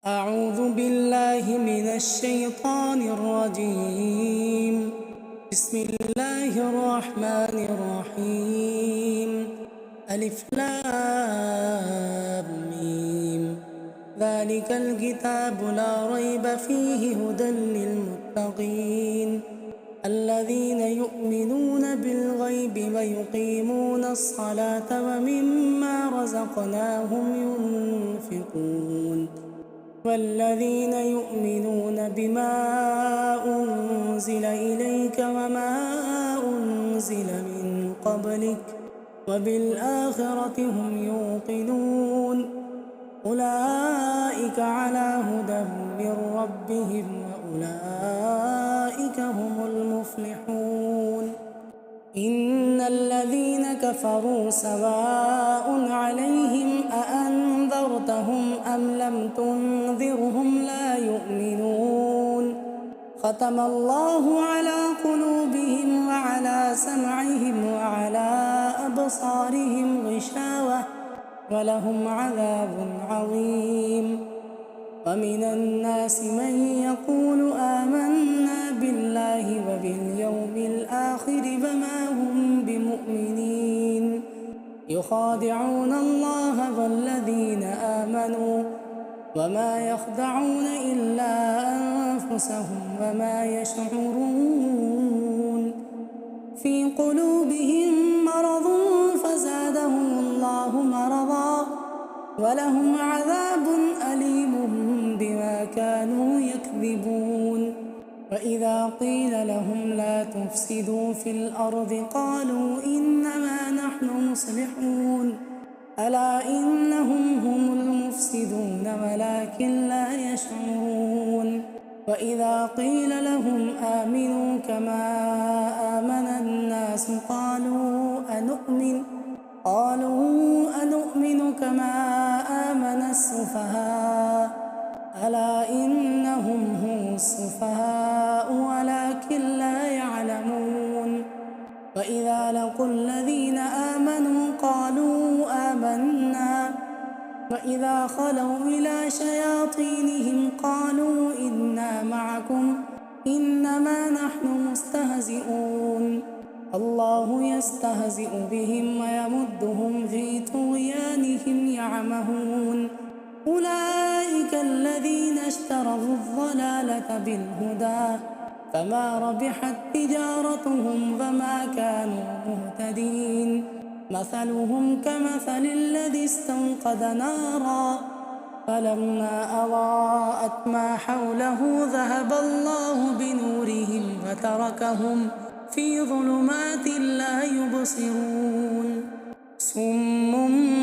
أعوذ بالله من الشيطان الرجيم. بسم الله الرحمن الرحيم. ألف لام ميم. ذلك الكتاب لا ريب فيه هدى للمتقين الذين يؤمنون بالغيب ويقيمون الصلاة ومما رزقناهم ينفقون والذين يؤمنون بما أنزل إليك وما أنزل من قبلك وبالآخرة هم يوقنون أولئك على هدى من ربهم وأولئك هم المفلحون. إن الذين كفروا سواء عليهم أأنذرتهم أم لم تنذرهم لا يؤمنون. ختم الله على قلوبهم وعلى سمعهم وعلى أبصارهم غشاوة ولهم عذاب عظيم. ومن الناس من يقول آمنا بالله وباليوم الآخر وما هم بمؤمنين يخادعون الله والذين آمنوا وما يخدعون إلا أنفسهم وما يشعرون. في قلوبهم مرض فزادهم الله مرضا ولهم عذاب أليم بما كانوا يكذبون. وإذا قيل لهم لا تفسدوا في الأرض قالوا إنما نحن مصلحون ألا إنهم هم المفسدون ولكن لا يشعرون. وإذا قيل لهم آمنوا كما آمن الناس قالوا أنؤمن كما آمن السفهاء ألا إنهم هم السفهاء ولكن لا يعلمون. وإذا لقوا الذين آمنوا قالوا آمنا وإذا خلوا إلى شياطينهم قالوا إنا معكم إنما نحن مستهزئون. الله يستهزئ بهم ويمدهم في طغيانهم يعمهون. أولئك الذين اشتروا الضلالة بالهدى فما ربحت تجارتهم وما كانوا مهتدين. مثلهم كمثل الذي استوقد نارا فلما أضاءت ما حوله ذهب الله بنورهم وتركهم في ظلمات لا يبصرون. صم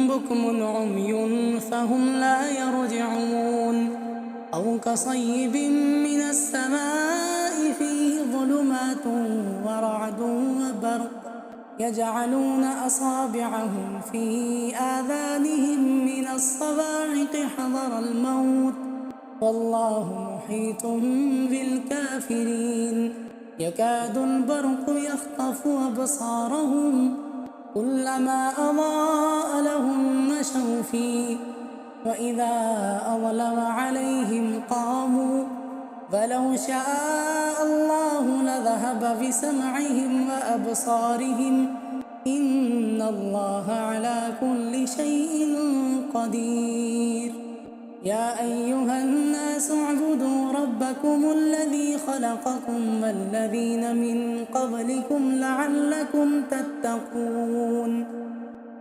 بكم عمي فهم لا يرجعون. أو كصيب من السماء فيه ظلمات ورعد وبرق يجعلون أصابعهم في آذانهم من الصواعق حذر الموت والله محيط بالكافرين. يكاد البرق يخطف أبصارهم كلما أضاء لهم مشوا فيه وإذا أظلم عليهم قاموا فلو شاء الله لذهب بسمعهم وأبصارهم إن الله على كل شيء قدير. يا أيها الناس اعبدوا ربكم الذي خلقكم والذين من قبلكم لعلكم تتقون.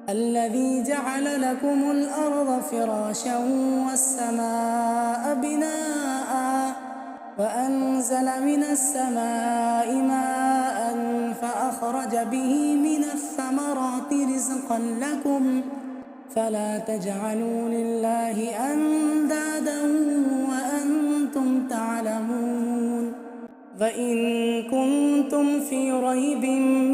الذي جعل لكم الأرض فراشا والسماء بناء وأنزل من السماء ماء فأخرج به من الثمرات رزقا لكم فلا تجعلوا لله أندادا وأنتم تعلمون. فإن كنتم في ريب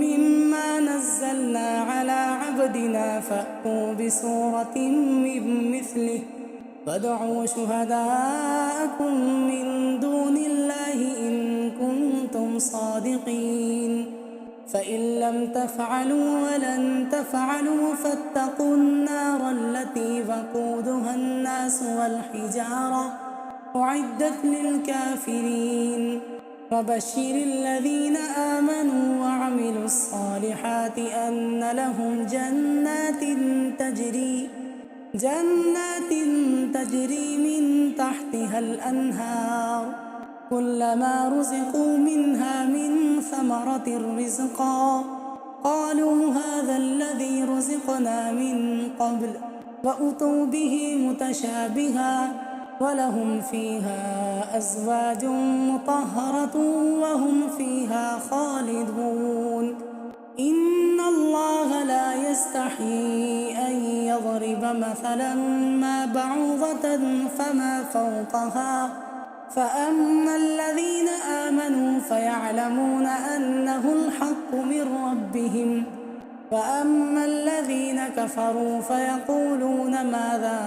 مما نزلنا على عبدنا فأتوا بسورة من مثله وادعوا شهداءكم من دون الله إن كنتم صادقين. فإن لم تفعلوا ولن تفعلوا فاتقوا النار التي وقودها الناس والحجارة أعدت للكافرين وبشر الذين آمنوا وعملوا الصالحات أن لهم جنات تجري من تحتها الأنهار كلما رزقوا منها من ثمرة رزقا قالوا هذا الذي رزقنا من قبل وأتوا به متشابها ولهم فيها أزواج مطهرة وهم فيها خالدون إن الله لا يستحيي أن يضرب مثلا ما بعوضة فما فوقها فأما الذين آمنوا فيعلمون أنه الحق من ربهم وأما الذين كفروا فيقولون ماذا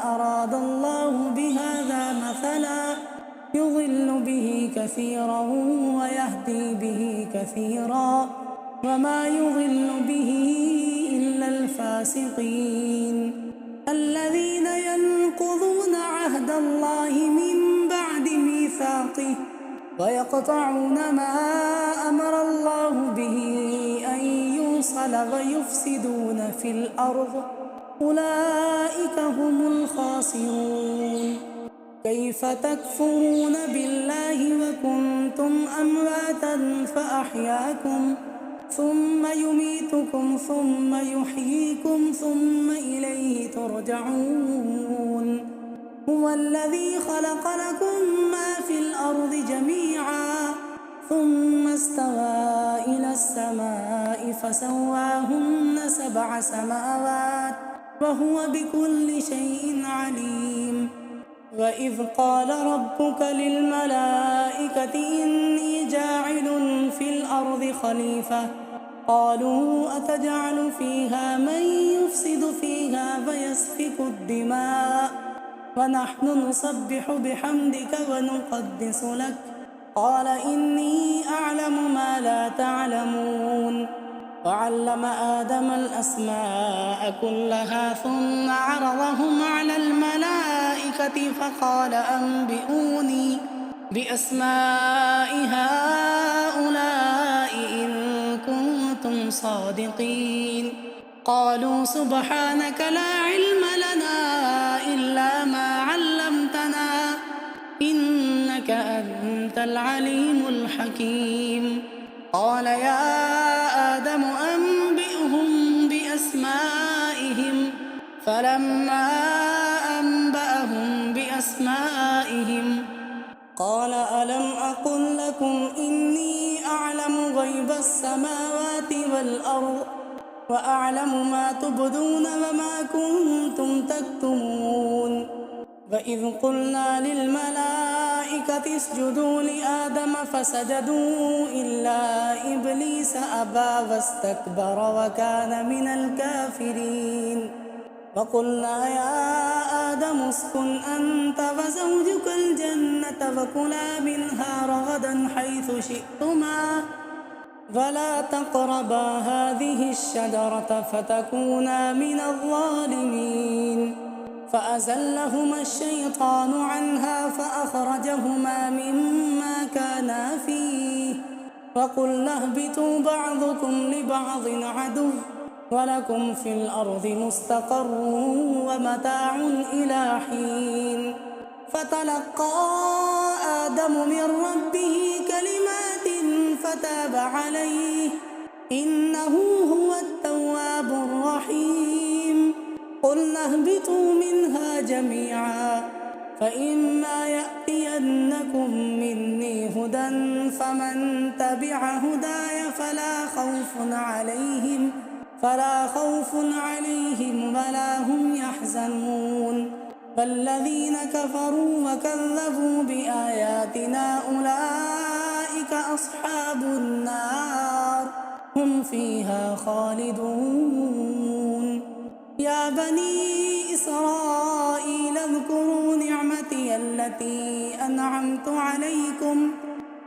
أراد الله بهذا مثلا يضل به كثيرا ويهدي به كثيرا وما يضل به إلا الفاسقين الذين ينقضون عهد الله من بعد ميثاقه ويقطعون ما أمر الله به أن يوصل ويفسدون في الأرض أولئك هم الخاسرون كيف تكفرون بالله وكنتم أمواتا فأحياكم ثم يميتكم ثم يحييكم ثم إليه ترجعون هو الذي خلق لكم ما في الأرض جميعا ثم استوى إلى السماء فسواهن 7 سماوات وهو بكل شيء عليم وإذ قال ربك للملائكة إني جاعل في الأرض خليفة قالوا أتجعل فيها من يفسد فيها فيسفك الدماء ونحن نسبح بحمدك ونقدس لك قال إني أعلم ما لا تعلمون وعلم آدم الأسماء كلها ثم عرضهم على الملائكة فقال أنبئوني بأسماء هؤلاء إن كنتم صادقين قالوا سبحانك لا علم لنا إلا ما علمتنا إنك أنت العليم الحكيم قال يا آدم أنبئهم بأسمائهم فلما أنبأهم بأسمائهم قال ألم أقل لكم إني أعلم غيب السماوات والأرض وأعلم ما تبدون وما كنتم تكتمون وإذ قلنا للملائكة اسجدوا لآدم فسجدوا إلا إبليس أبى واستكبر وكان من الكافرين وقلنا يا آدم اسكن أنت وزوجك الجنة وكلا منها رغدا حيث شئتما ولا تقربا هذه الشجرة فتكونا من الظالمين فأزلهما الشيطان عنها فأخرجهما مما كانا فيه وقلنا اهبطوا بعضكم لبعض عدو ولكم في الأرض مستقر ومتاع إلى حين فتلقى آدم من ربه كلمات فتاب عليه إنه هو التواب الرحيم قلنا اهبطوا منها جميعا فإما يأتينكم مني هدى فمن تبع هداي فلا خوف عليهم ولا هم يحزنون فالذين كفروا وكذبوا بآياتنا أولئك أصحاب النار هم فيها خالدون يا بني إسرائيل اذكروا نعمتي التي أنعمت عليكم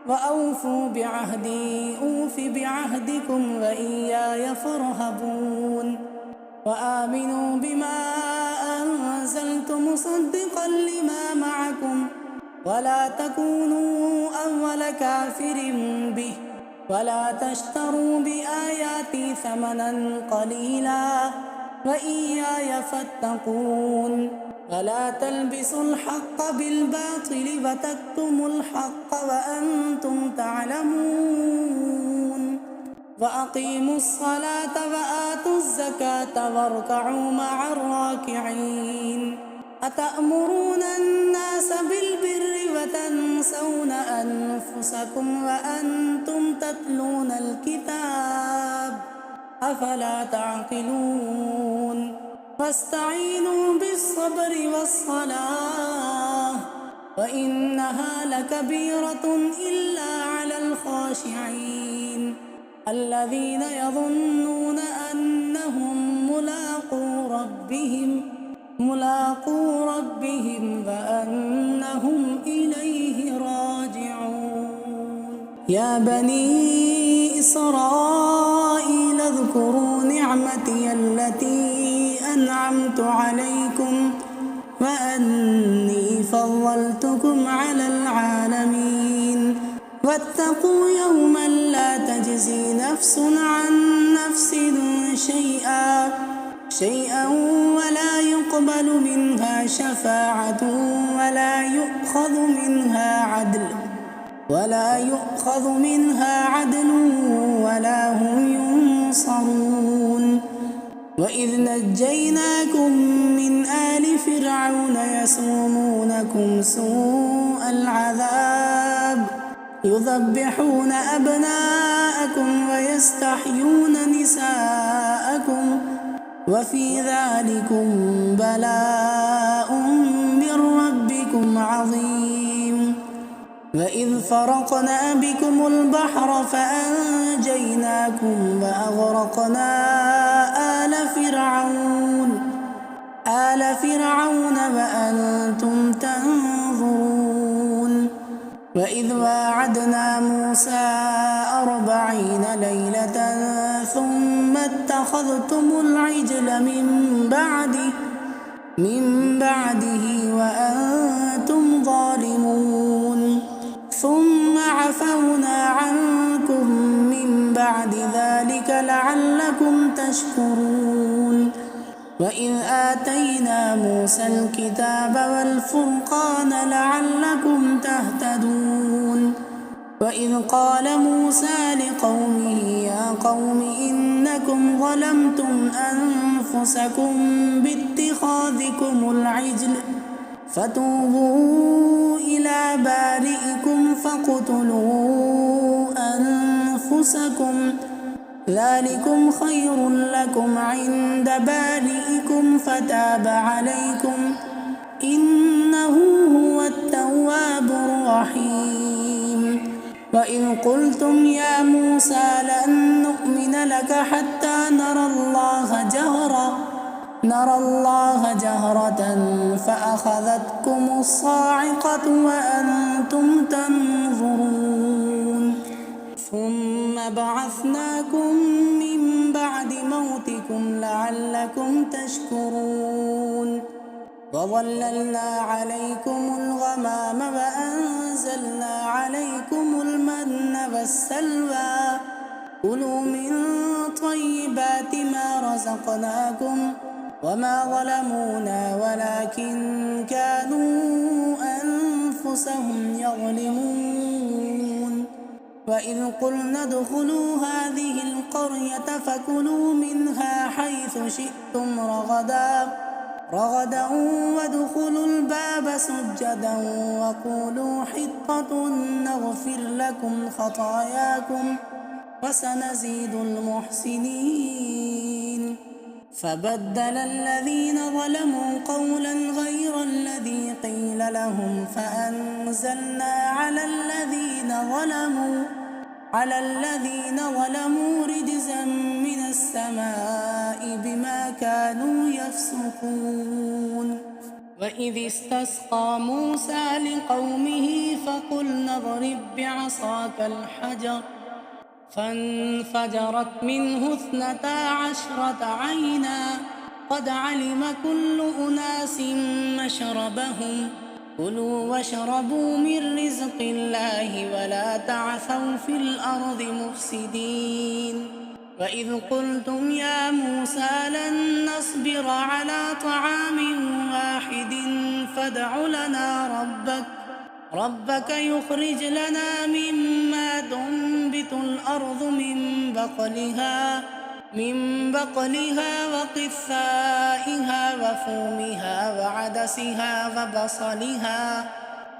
وأوفوا بعهدي أوف بعهدكم وإياي فارهبون وآمنوا بما أنزلت مصدقا لما معكم ولا تكونوا أول كافر به ولا تشتروا بآياتي ثمنا قليلا وإياي فاتقون ولا تلبسوا الحق بالباطل وتكتموا الحق وأنتم تعلمون وأقيموا الصلاة وآتوا الزكاة واركعوا مع الراكعين أتأمرون الناس بالبر وتنسون أنفسكم وأنتم تتلون الكتاب أفلا تعقلون واستعينوا بالصبر والصلاة وإنها لكبيرة إلا على الخاشعين الذين يظنون أنهم ملاقو ربهم وأنهم إليه راجعون يا بني إسرائيل اذكروا نعمتي التي أنعمت عليكم وأني فضلتكم على العالمين واتقوا يوما لا تجزي نفس عن نفس شيئا ولا يقبل منها شفاعة ولا يؤخذ منها عدل ولا هم ينصرون وإذ نجيناكم من آل فرعون يسومونكم سوء العذاب يذبحون أبناءكم ويستحيون نساءكم وفي ذلكم بلاء من ربكم عظيم وإذ فرقنا بكم البحر فأنجيناكم وأغرقنا آل فرعون وأنتم تنظرون وإذ واعدنا موسى 40 ليلة ثم اتخذتم العجل من بعده وأنتم ظالمون ثم عفونا عنكم من بعد ذلك لعلكم تشكرون وإذ آتينا موسى الكتاب والفرقان لعلكم تهتدون وإذ قال موسى لقومه يا قوم إنكم ظلمتم أنفسكم باتخاذكم العجل فتوبوا إلى بارئكم فاقتلوا أنفسكم ذلكم خير لكم عند بارئكم فتاب عليكم إنه هو التواب الرحيم وإذ قلتم يا موسى لن نؤمن لك حتى نرى الله جهرة فأخذتكم الصاعقة وأنتم تنظرون ثم بعثناكم من بعد موتكم لعلكم تشكرون وظللنا عليكم الغمام وأنزلنا عليكم المن والسلوى كلوا من طيبات ما رزقناكم وما ظلمونا ولكن كانوا أنفسهم يظلمون وإذ قلنا ادخلوا هذه القرية فكلوا منها حيث شئتم رغدا وادخلوا الباب سجدا وقولوا حطة نغفر لكم خطاياكم وسنزيد المحسنين فبدل الذين ظلموا قولا غير الذي قيل لهم فأنزلنا على الذين ظلموا رجزا من السماء بما كانوا يفسقون وإذ استسقى موسى لقومه فقلنا اضرب بعصاك الحجر فانفجرت منه 12 عينا قد علم كل أناس مشربهم كلوا واشربوا من رزق الله ولا تعثوا في الأرض مفسدين وإذ قلتم يا موسى لن نصبر على طعام واحد فادع لنا ربك يخرج لنا مما تنبت الأرض من بقلها وقثائها وفومها وعدسها وبصلها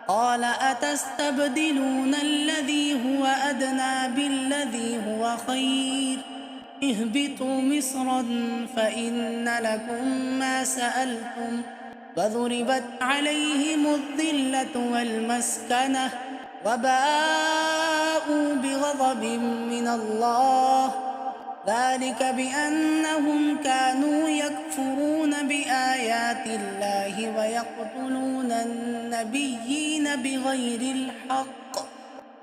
قال أتستبدلون الذي هو أدنى بالذي هو خير اهبطوا مصرا فإن لكم ما سألتم وضربت عليهم الذلة والمسكنة وباءوا بغضب من الله ذلك بأنهم كانوا يكفرون بآيات الله ويقتلون النبيين بغير الحق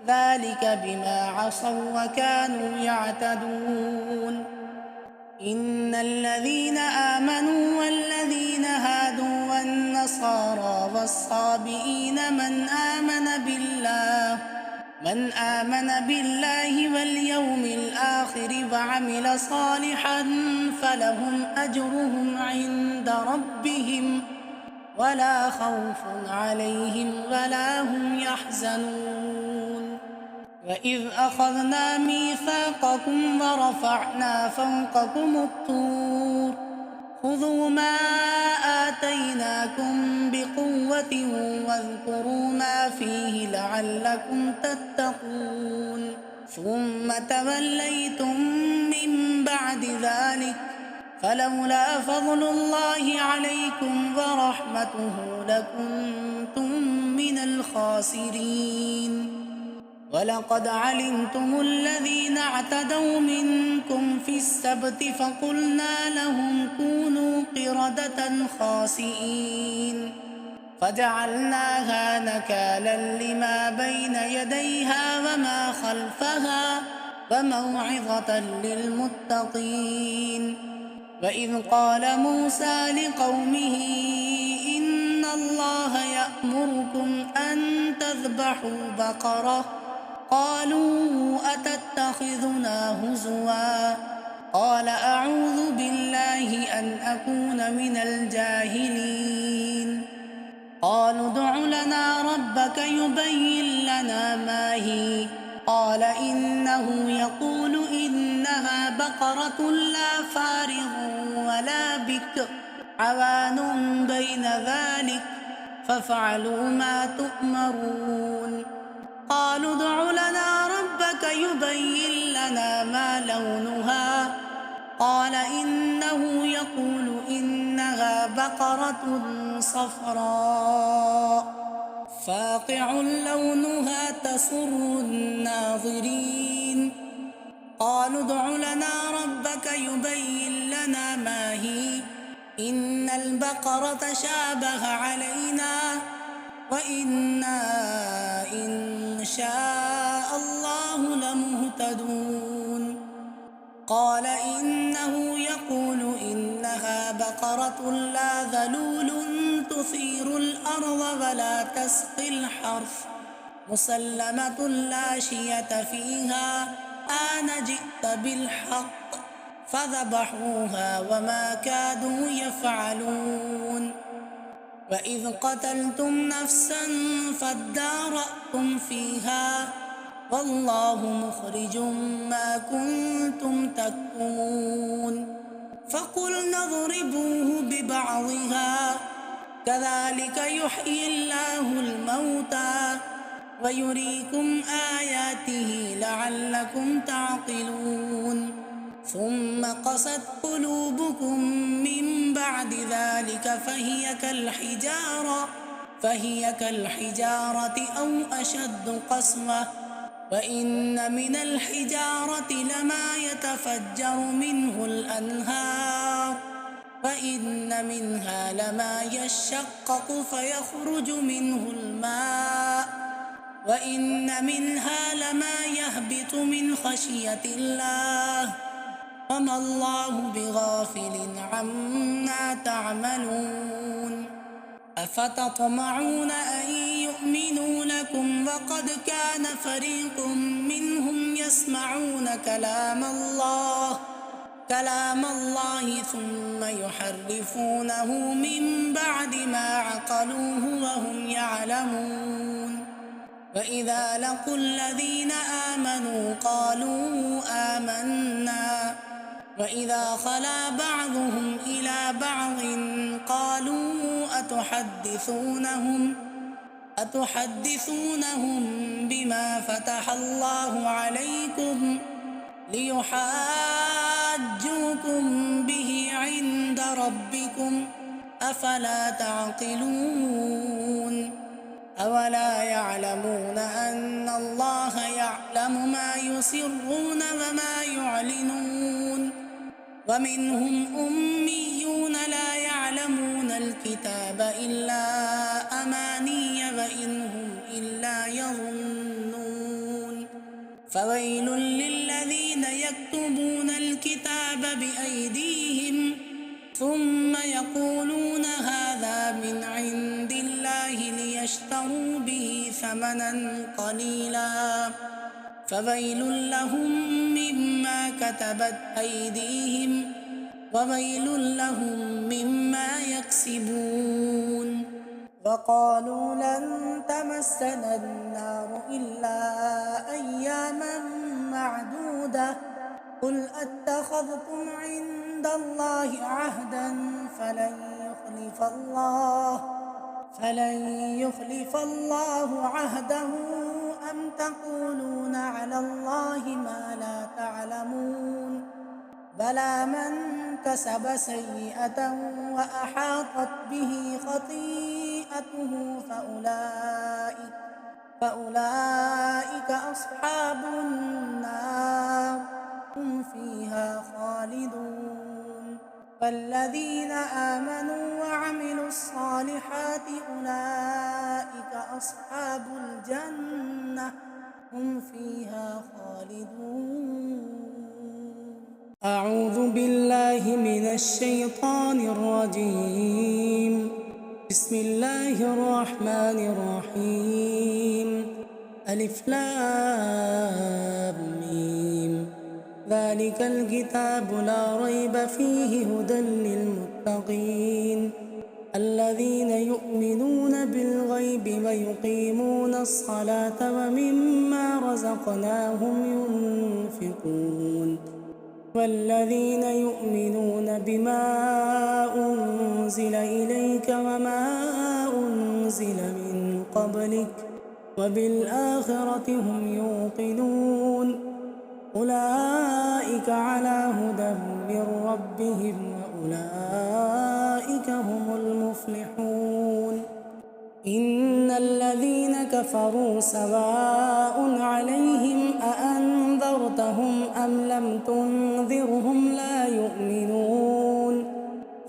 ذلك بما عصوا وكانوا يعتدون إن الذين آمنوا والذين هادوا والنصارى والصابئين من آمن بالله واليوم الآخر وعمل صالحا فلهم أجرهم عند ربهم ولا خوف عليهم ولا هم يحزنون وإذ أخذنا ميثاقكم ورفعنا فوقكم الطور خذوا ما آتيناكم بقوة واذكروا ما فيه لعلكم تتقون ثم توليتم من بعد ذلك فلولا فضل الله عليكم ورحمته لكنتم من الخاسرين ولقد علمتم الذين اعتدوا منكم في السبت فقلنا لهم كونوا قردة خاسئين فجعلناها نكالا لما بين يديها وما خلفها وموعظة للمتقين وإذ قال موسى لقومه إن الله يأمركم أن تذبحوا بقرة قالوا أتتخذنا هزوا قال أعوذ بالله أن أكون من الجاهلين قالوا ادع لنا ربك يبين لنا ما هي قال إنه يقول إنها بقرة لا فارغ ولا بكر عوان بين ذلك فافعلوا ما تؤمرون قالوا ادع لنا ربك يبين لنا ما لونها قال إنه يقول إنها بقرة صفراء فاقع لونها تسر الناظرين قالوا ادع لنا ربك يبين لنا ما هي إن البقرة شابه علينا وإنا إن شاء الله لمهتدون قال إنه يقول إنها بقرة لا ذلول تثير الأرض ولا تسقي الحرث مسلمة لا شية فيها جئت بالحق فذبحوها وما كادوا يفعلون وإذ قتلتم نفسا فادارأتم فيها والله مخرج ما كنتم تكتمون فقلنا اضربوه ببعضها كذلك يحيي الله الموتى ويريكم آياته لعلكم تعقلون ثم قست قلوبكم من بعد ذلك فهي كالحجارة أو أشد قسوة وإن من الحجارة لما يتفجر منه الأنهار وإن منها لما يشقق فيخرج منه الماء وإن منها لما يهبط من خشية الله وما الله بغافل عما تعملون أفتطمعون أن يؤمنوا لكم وقد كان فريق منهم يسمعون كلام الله ثم يحرفونه من بعد ما عقلوه وهم يعلمون وإذا لقوا الذين آمنوا قالوا آمنا وإذا خلا بعضهم إلى بعض قالوا أتحدثونهم بما فتح الله عليكم ليحاجوكم به عند ربكم أفلا تعقلون أولا يعلمون أن الله يعلم ما يسرون وما يعلنون ومنهم أميون لا يعلمون الكتاب إلا أماني وإن هم إلا يظنون فويل للذين يكتبون الكتاب بأيديهم ثم يقولون هذا من عند الله ليشتروا به ثمنا قليلا فويل لهم مما كتبت أيديهم وويل لهم مما يكسبون وقالوا لن تمسنا النار إلا أياما معدودة قل أتخذتم عند الله عهدا فلن يخلف الله عهده أم تقولون على الله ما لا تعلمون بلى من كسب سيئة وأحاطت به خطيئته فأولئك أصحاب النار هم فيها خالدون فالذين آمنوا وعملوا الصالحات أولئك أصحاب الجنة هم فيها خالدون أعوذ بالله من الشيطان الرجيم بسم الله الرحمن الرحيم ألف لام ميم ذلك الكتاب لا ريب فيه هدى للمتقين الذين يؤمنون بالغيب ويقيمون الصلاة ومما رزقناهم ينفقون والذين يؤمنون بما أنزل إليك وما أنزل من قبلك وبالآخرة هم يوقنون أولئك على هدى من ربهم وأولئك هم المفلحون إن الذين كفروا سواء عليهم أأنذرتهم أم لم تنذرهم لا يؤمنون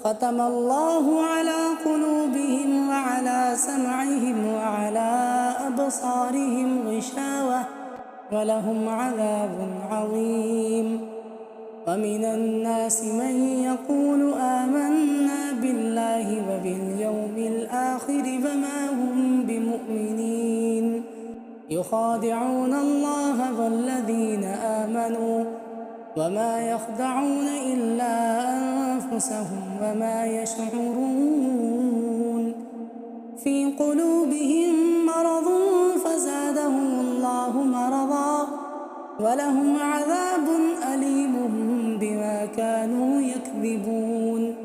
ختم الله على قلوبهم وعلى سمعهم وعلى أبصارهم غشاوة ولهم عذاب عظيم ومن الناس من يقول آمنا بالله وباليوم الآخر وما هم بمؤمنين يخادعون الله والذين آمنوا وما يخدعون إلا أنفسهم وما يشعرون في قلوبهم مرض فزادهم الله مرضا ولهم عذاب أليم بما كانوا يكذبون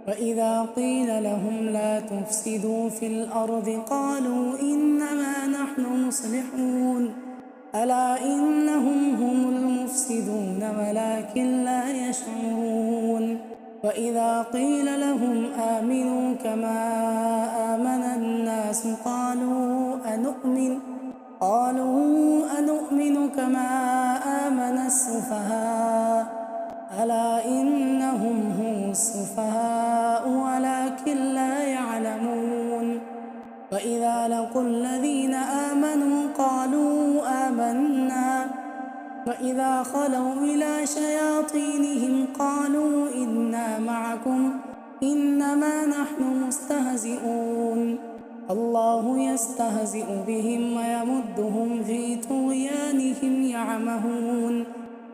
وإذا قيل لهم لا تفسدوا في الأرض قالوا إنما نحن مصلحون ألا إنهم هم المفسدون ولكن لا يشعرون وإذا قيل لهم آمنوا كما آمن الناس قالوا أنؤمن كما آمن السفهاء ألا إنهم هم السفهاء ولكن لا يعلمون وإذا لقوا الذين آمنوا قالوا آمنا وإذا خلوا إلى شياطينهم قالوا إنا معكم إنما نحن مستهزئون الله يستهزئ بهم ويمدهم في طغيانهم يعمهون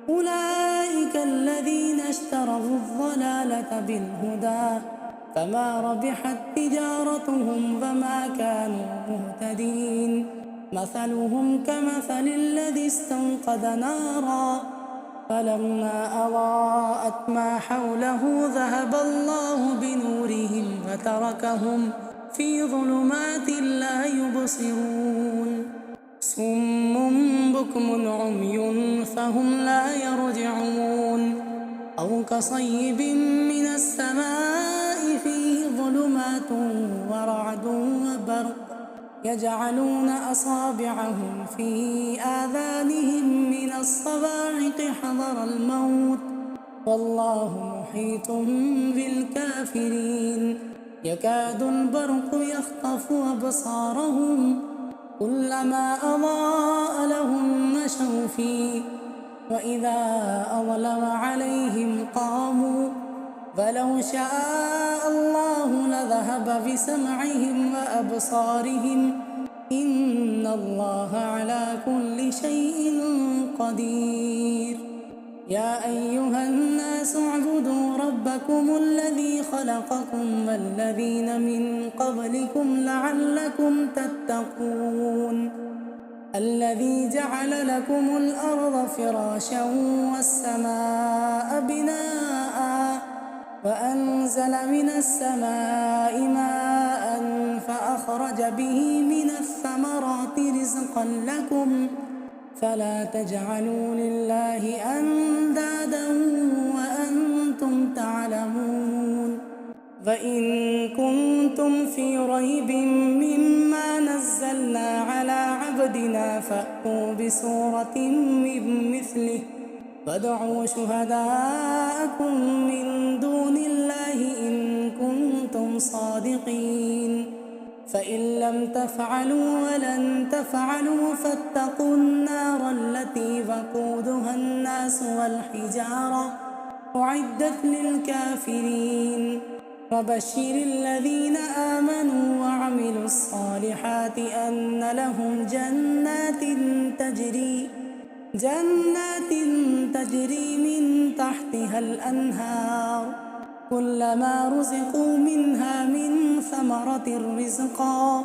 أولئك الذين اشتروا الضلالة بالهدى فما ربحت تجارتهم وما كانوا مهتدين مثلهم كمثل الذي استوقد نارا فلما أضاءت ما حوله ذهب الله بنورهم وتركهم في ظلمات لا يبصرون صم بكم عمي فهم لا يرجعون أو كصيب من السماء فيه ظلمات ورعد وبرق يجعلون أصابعهم في آذانهم من الصواعق حذر الموت والله محيط بالكافرين يكاد البرق يخطف أبصارهم كلما أضاء لهم مشوا فيه وإذا أظلم عليهم قاموا فلو شاء الله لذهب بسمعهم وأبصارهم إن الله على كل شيء قدير يا أيها الناس اعبدوا ربكم الذي خلقكم والذين من قبلكم لعلكم تتقون الذي جعل لكم الأرض فراشا والسماء بناء وأنزل من السماء ماء فأخرج به من الثمرات رزقا لكم فلا تجعلوا لله أندادا وأنتم تعلمون فإن كنتم في ريب مما نزلنا على عبدنا فأتوا بسورة من مثله وادعوا شهداءكم من دون الله إن كنتم صادقين فإن لم تفعلوا ولن تفعلوا فاتقوا النار التي وقودها الناس والحجارة أعدت للكافرين وبشر الذين آمنوا وعملوا الصالحات أن لهم جنات تجري من تحتها الأنهار كلما رزقوا منها من ثمرة رزقا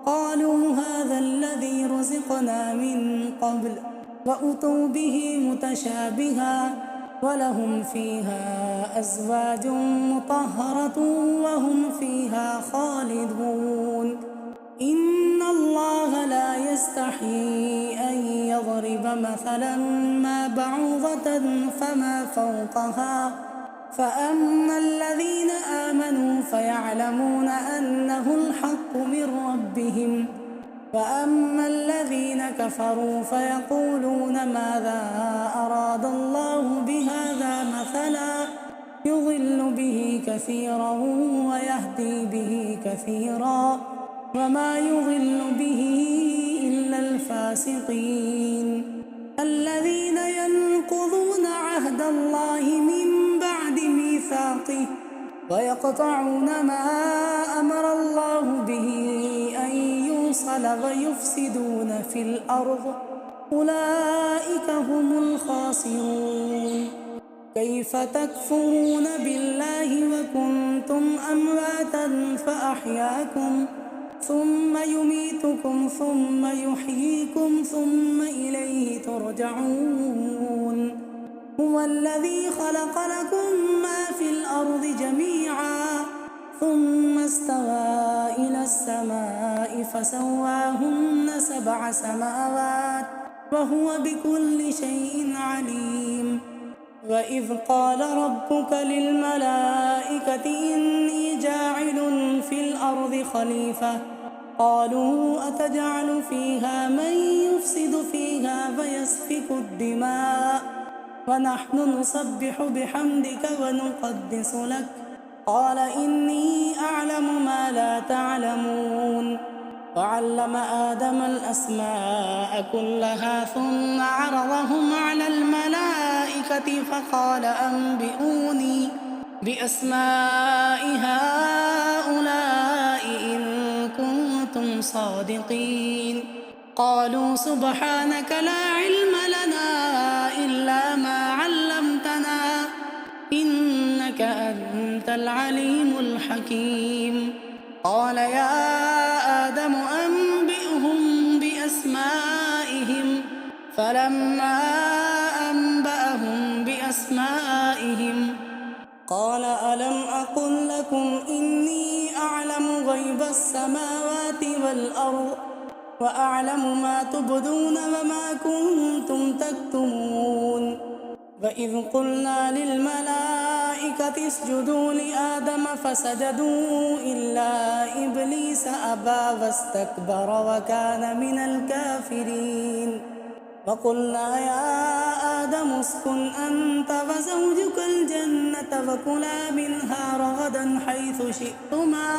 قالوا هذا الذي رزقنا من قبل وأتوا به متشابها ولهم فيها أزواج مطهرة وهم فيها خالدون إن الله لا يستحيي أن يضرب مثلا ما بعوضة فما فوقها فأما الذين آمنوا فيعلمون أنه الحق من ربهم وأما الذين كفروا فيقولون ماذا أراد الله بهذا مثلا يضل به كثيرا ويهدي به كثيرا وما يضل به إلا الفاسقين الذين ينقضون عهد الله من بعد ميثاقه ويقطعون ما أمر الله به أن يوصل ويفسدون في الأرض أولئك هم الخاسرون كيف تكفرون بالله وكنتم أمواتا فأحياكم ثم يميتكم ثم يحييكم ثم إليه ترجعون هو الذي خلق لكم ما في الأرض جميعا ثم استوى إلى السماء فسواهن 7 سماوات وهو بكل شيء عليم وإذ قال ربك للملائكة إني جاعل في الأرض خليفة قالوا أتجعل فيها من يفسد فيها فيسفك الدماء ونحن نسبح بحمدك ونقدس لك قال إني أعلم ما لا تعلمون وعلم آدم الأسماء كلها ثم عرضهم على الملائكة فقال بأسماء هؤلاء إن كنتم صادقين. قالوا سبحانك لا علم لنا إلا ما علمتنا إنك أنت العليم الحكيم. قال يا آدم أنبئهم بأسمائهم. فلما أنبأهم بأسمائهم قال ألم أقل لكم إني أعلم غيب السماوات والأرض وأعلم ما تبدون وما كنتم تكتمون. وإذ قلنا للملائكة اسجدوا لآدم فسجدوا إلا إبليس أبى واستكبر وكان من الكافرين. وقلنا يا آدم اسكن أنت وزوجك الجنة وكلا منها رغدا حيث شئتما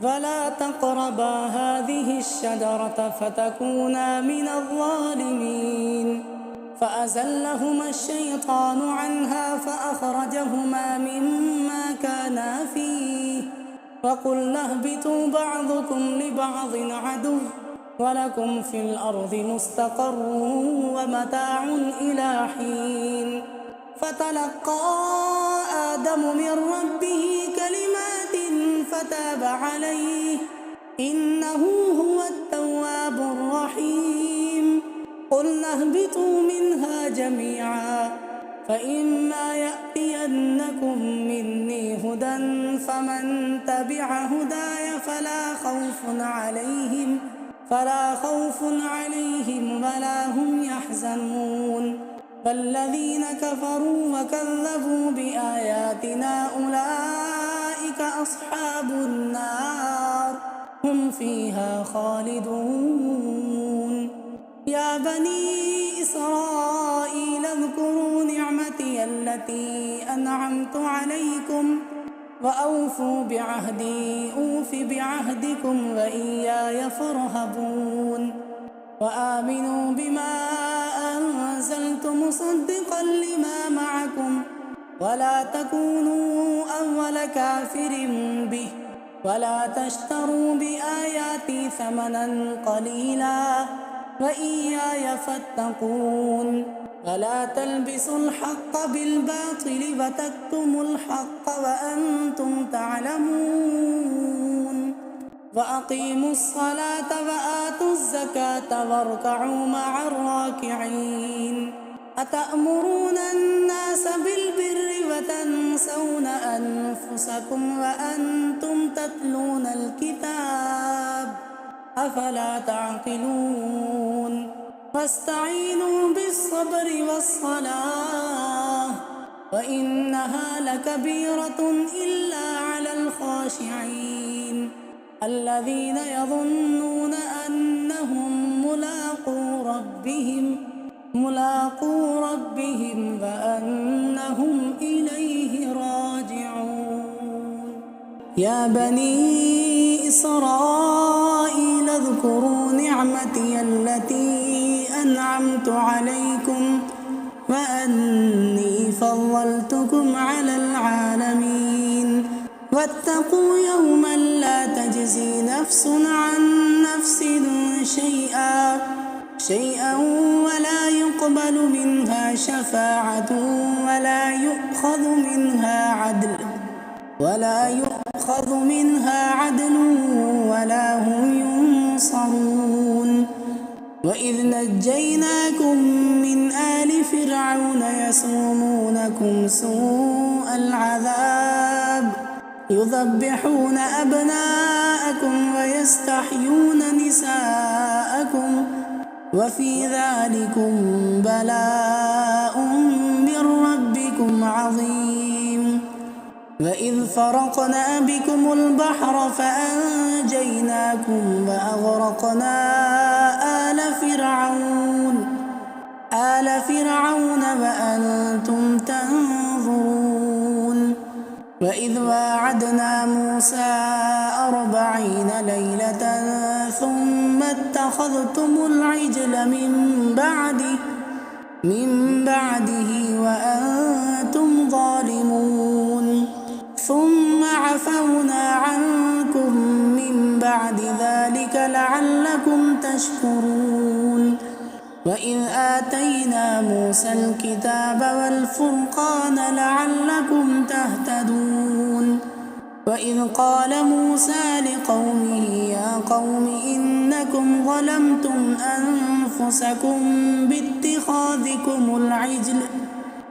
ولا تقربا هذه الشجرة فتكونا من الظالمين. فأزلهما الشيطان عنها فأخرجهما مما كانا فيه وقلنا اهبطوا بعضكم لبعض عدو ولكم في الأرض مستقر ومتاع إلى حين. فتلقى آدم من ربه كلمات فتاب عليه إنه هو التواب الرحيم. قلنا اهبطوا منها جميعا فإما يأتينكم مني هدى فمن تبع هداي فلا خوف عليهم ولا هم يحزنون. فالذين كفروا وكذبوا بآياتنا أولئك أصحاب النار هم فيها خالدون. يا بني إسرائيل اذكروا نعمتي التي أنعمت عليكم وأوفوا بعهدي أوف بعهدكم وإياي فارهبون. وآمنوا بما أنزلت مصدقا لما معكم ولا تكونوا أول كافر به ولا تشتروا بآياتي ثمنا قليلا وإياي فاتقون. ولا تلبسوا الحق بالباطل وتكتموا الحق وأنتم تعلمون. وأقيموا الصلاة وآتوا الزكاة واركعوا مع الراكعين. أتأمرون الناس بالبر وتنسون أنفسكم وأنتم تتلون الكتاب أفلا تعقلون. واستعينوا بالصبر والصلاة وإنها لكبيرة إلا على الخاشعين الذين يظنون أنهم ملاقو ربهم وأنهم إليه راجعون. يا بني إسرائيل اذكروا نعمتي التي أنعمت عليكم وأني فضلتكم على العالمين. واتقوا يوما لا تجزي نفس عن نفس شيئا ولا يقبل منها شفاعة ولا يؤخذ منها عدل ولا هم ينصرون. وإذ نجيناكم من آل فرعون يسومونكم سوء العذاب يذبحون أبناءكم ويستحيون نساءكم وفي ذلكم بلاء من ربكم عظيم. وإذ فرقنا بكم البحر فأنجيناكم وأغرقنا آل فرعون وأنتم تنظرون. وإذ واعدنا موسى 40 ليلة ثم اتخذتم العجل من بعده وأنتم ظالمون. ثم عفونا عنكم من بعد ذلك لعلكم تشكرون وإذ آتينا موسى الكتاب والفرقان لعلكم تهتدون وإذ قال موسى لقومه يا قوم إنكم ظلمتم أنفسكم باتخاذكم العجل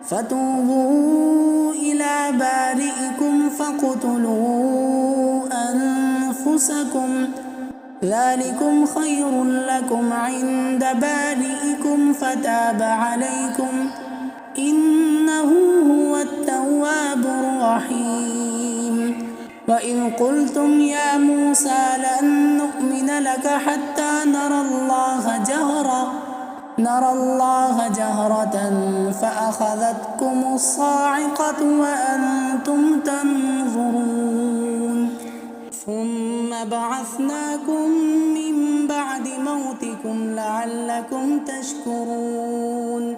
فتوبوا إلى بارئكم فاقتلوا أنفسكم ذلكم خير لكم عند بارئكم فتاب عليكم إنه هو التواب الرحيم وإذ قلتم يا موسى لن نؤمن لك حتى نرى الله جهرة فأخذتكم الصاعقة وأنتم تنظرون ثم بعثناكم من بعد موتكم لعلكم تشكرون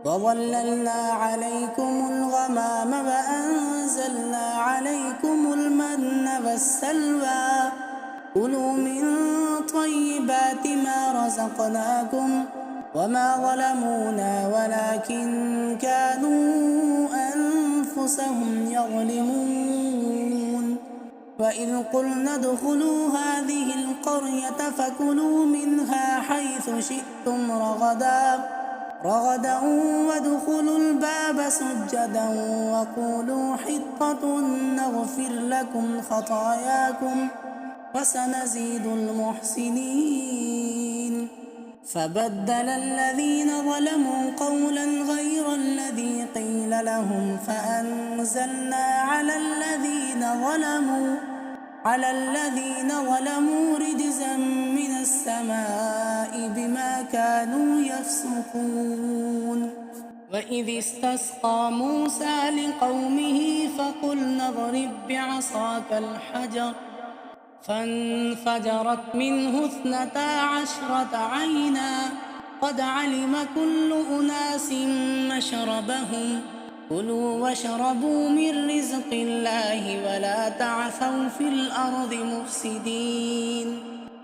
وظللنا عليكم الغمام وأنزلنا عليكم المن والسلوى كلوا من طيبات ما رزقناكم وما ظلمونا ولكن كانوا أنفسهم يظلمون وإذ قلنا ادخلوا هذه القرية فكلوا منها حيث شئتم رغدا وادخلوا الباب سجدا وقولوا حطة نغفر لكم خطاياكم وسنزيد المحسنين فبدل الذين ظلموا قولا غير الذي قيل لهم فأنزلنا على الذين ظلموا رجزا من السماء بما كانوا يفسقون وإذ استسقى موسى لقومه فقلنا اضرب بعصاك الحجر فانفجرت منه 12 عينا قد علم كل أناس مشربهم كلوا واشربوا من رزق الله ولا تعثوا في الأرض مفسدين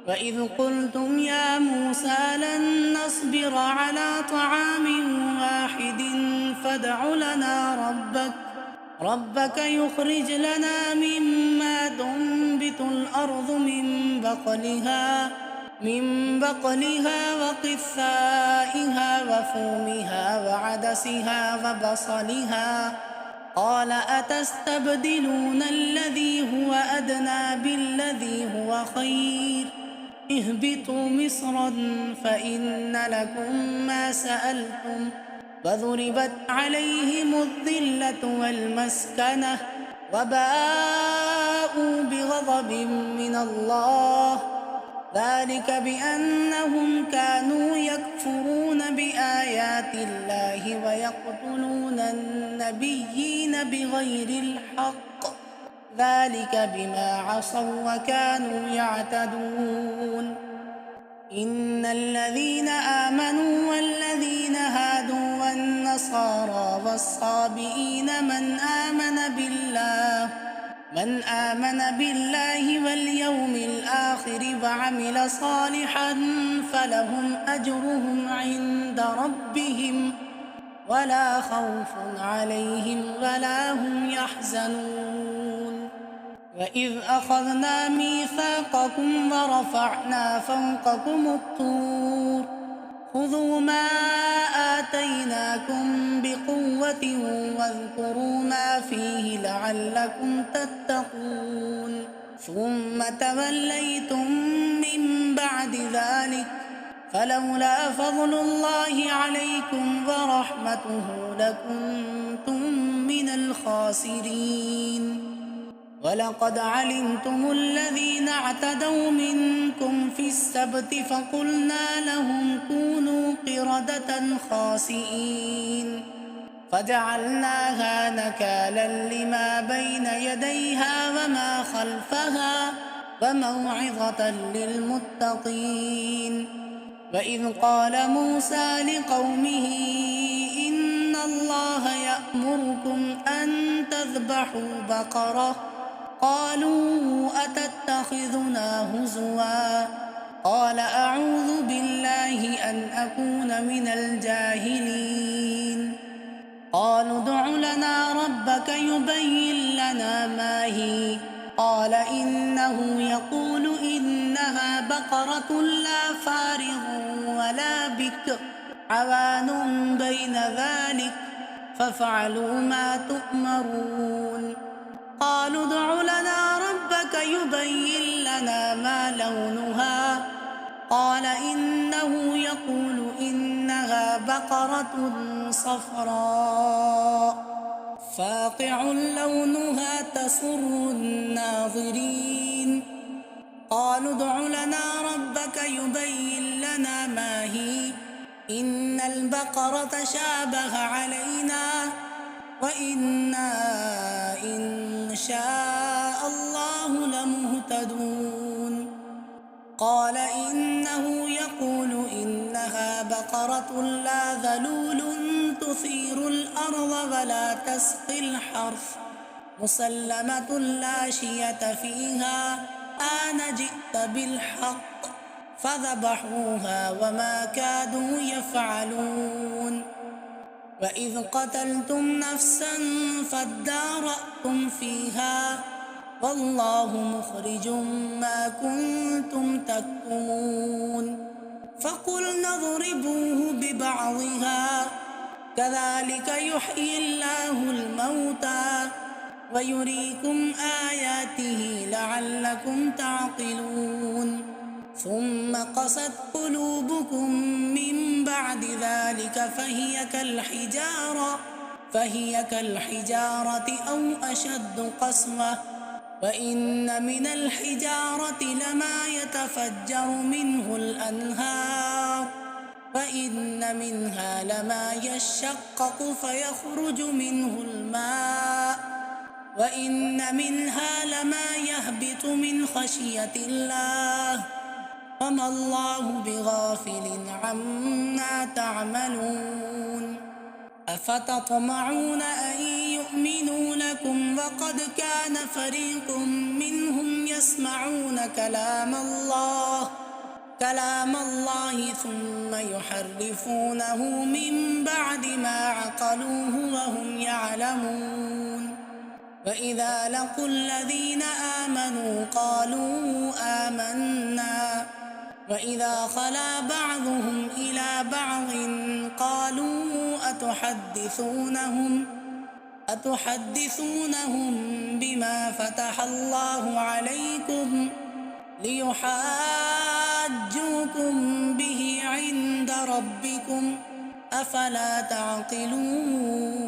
وإذ قلتم يا موسى لن نصبر على طعام واحد فادع لنا ربك يخرج لنا مما تنبت الأرض من بقلها وقثائها وفومها وعدسها وبصلها قال أتستبدلون الذي هو أدنى بالذي هو خير اهبطوا مصرا فإن لكم ما سألتم وضربت عليهم الذلة والمسكنة وباءوا بغضب من الله ذلك بأنهم كانوا يكفرون بآيات الله ويقتلون النبيين بغير الحق ذلك بما عصوا وكانوا يعتدون إن الذين آمنوا والذين هادوا والنصارى والصابئين من آمن بالله واليوم الآخر وعمل صالحا فلهم أجرهم عند ربهم ولا خوف عليهم ولا هم يحزنون وإذ أخذنا ميثاقكم ورفعنا فوقكم الطور خذوا ما آتيناكم بقوة واذكروا ما فيه لعلكم تتقون ثم توليتم من بعد ذلك فلولا فضل الله عليكم ورحمته لكنتم من الخاسرين ولقد علمتم الذين اعتدوا منكم في السبت فقلنا لهم كونوا قردة خاسئين فجعلناها نكالا لما بين يديها وما خلفها وموعظة للمتقين وإذ قال موسى لقومه إن الله يأمركم أن تذبحوا بقرة. قالوا أتتخذنا هزوا؟ قال أعوذ بالله أن أكون من الجاهلين. قالوا ادع لنا ربك يبين لنا ما هي. قال إنه يقول إنها بقرة لا فارغ ولا بكر عوان بين ذلك فافعلوا ما تؤمرون. قالوا ادع لنا ربك يبين لنا ما لونها. قال إنه يقول إنها بقرة صفراء فاقع لونها تسر الناظرين. قالوا ادع لنا ربك يبين لنا ما هي. إن البقرة شابه علينا وإنا إن شاء الله لمهتدون. قال إنه يقول إنها بقرة لا ذلول تثير الأرض ولا تسقي الحرث مسلمة لا شية فيها آن جئت بالحق. فذبحوها وما كادوا يفعلون. وإذ قتلتم نفسا فادارأتم فيها والله مخرج ما كنتم تكتمون. فقلنا اضربوه ببعضها كذلك يحيي الله الموتى ويريكم آياته لعلكم تعقلون. ثم قست قلوبكم من بعد ذلك فهي كالحجارة أو أشد قسوة. وإن من الحجارة لما يتفجر منه الأنهار وإن منها لما يشقق فيخرج منه الماء وإن منها لما يهبط من خشية الله وما الله بغافل عما تعملون. أفتطمعون أن يؤمنوا لكم وقد كان فريق منهم يسمعون كلام الله ثم يحرفونه من بعد ما عقلوه وهم يعلمون. وإذا لقوا الذين آمنوا قالوا آمنا وإذا خلا بعضهم إلى بعض قالوا أتحدثونهم بما فتح الله عليكم ليحاجوكم به عند ربكم أفلا تعقلون.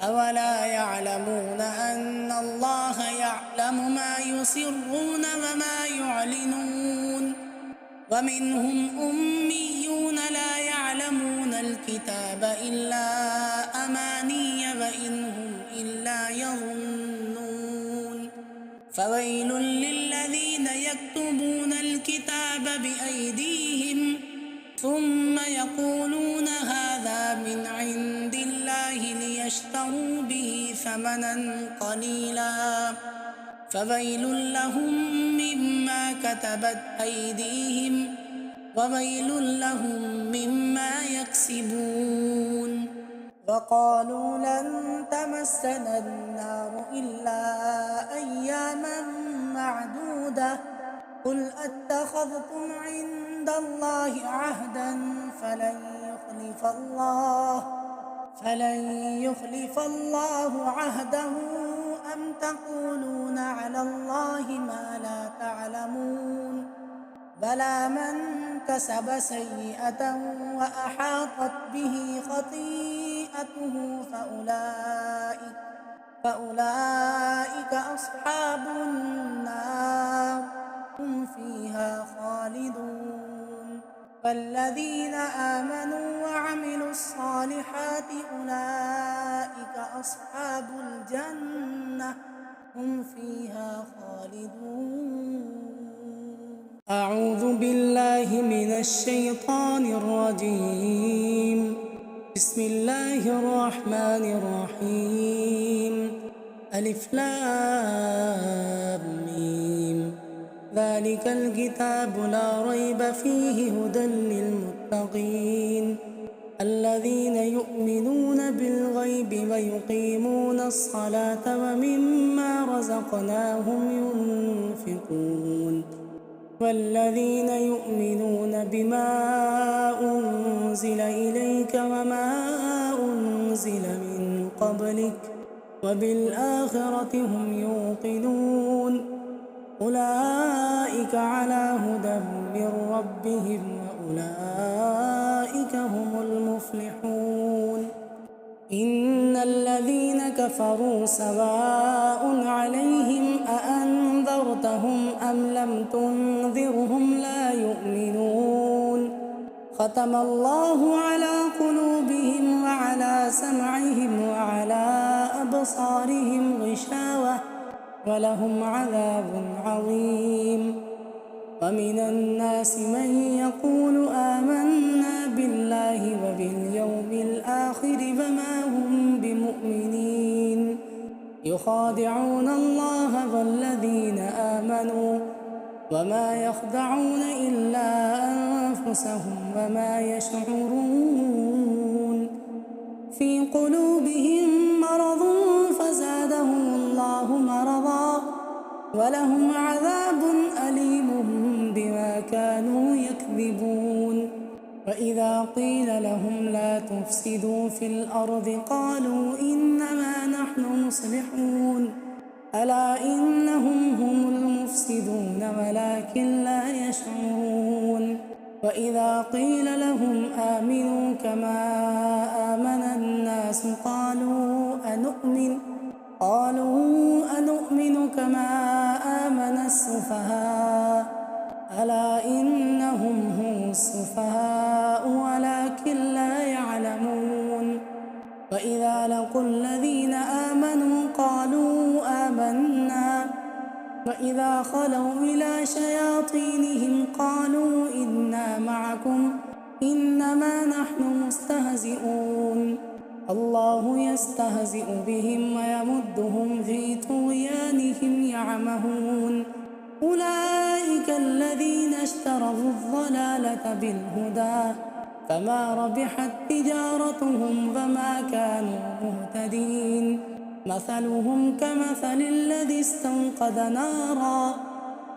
أولا يعلمون أن الله يعلم ما يسرون وما يعلنون. ومنهم أميون لا يعلمون الكتاب إلا أماني وإن هم إلا يظنون. فويل للذين يكتبون الكتاب بأيديهم ثم يقولون هذا من عند الله ليشتروا به ثمنا قليلا فويل لهم مما كتبت أيديهم وويل لهم مما يكسبون. وقالوا لن تمسنا النار إلا أياما معدودة قل أتخذتم عند الله عهدا فلن يخلف الله عهده أم تقولون على الله ما لا تعلمون. بلى من كسب سيئة وأحاطت به خطيئته فأولئك أصحاب النار هم فيها خالدون. والذين آمنوا وعملوا الصالحات أولئك أصحاب الجنة هم فيها خالدون. أعوذ بالله من الشيطان الرجيم. بسم الله الرحمن الرحيم ألف لام ميم ذلك الكتاب لا ريب فيه هدى للمتقين الذين يؤمنون بالغيب ويقيمون الصلاة ومما رزقناهم ينفقون والذين يؤمنون بما أنزل إليك وما أنزل من قبلك وبالآخرة هم يوقنون أولئك على هدى من ربهم وأولئك هم المفلحون إن الذين كفروا سواء عليهم أأنذرتهم أم لم تنذرهم لا يؤمنون ختم الله على قلوبهم وعلى سمعهم وعلى أبصارهم غشاوة ولهم عذاب عظيم ومن الناس من يقول آمنا بالله وباليوم الآخر وما هم بمؤمنين يخادعون الله والذين آمنوا وما يخدعون إلا أنفسهم وما يشعرون في قلوبهم مرض فزادهم الله مرضا ولهم عذاب أليم بما كانوا يكذبون وإذا قيل لهم لا تفسدوا في الأرض قالوا إنما نحن مصلحون ألا إنهم هم المفسدون ولكن لا يشعرون وإذا قيل لهم آمنوا كما آمن الناس قالوا أنؤمن كما آمن السفهاء ألا إنهم هم السفهاء ولكن لا يعلمون وإذا لقوا الذين آمنوا قالوا آمنا وإذا خلوا إلى شياطينهم قالوا إنا معكم إنما نحن مستهزئون الله يستهزئ بهم ويمدهم في طغيانهم يعمهون أولئك الذين اشتروا الضلالة بالهدى فما ربحت تجارتهم وما كانوا مهتدين مثلهم كمثل الذي استوقد نارا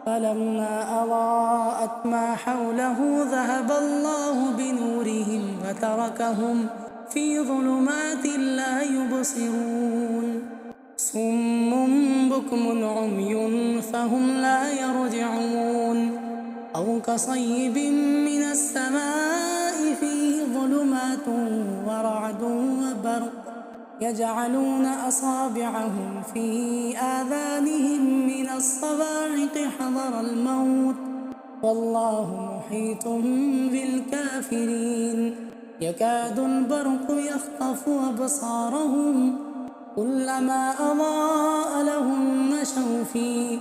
فلما أضاءت ما حوله ذهب الله بنورهم وتركهم في ظلمات لا يبصرون صم بكم عمي فهم لا يرجعون أو كصيب من السماء فيه ظلمات ورعد وبرق يجعلون أصابعهم في آذانهم من الصواعق حذر الموت والله محيط بالكافرين يكاد البرق يخطف أبصارهم كلما أضاء لهم مشوا فيه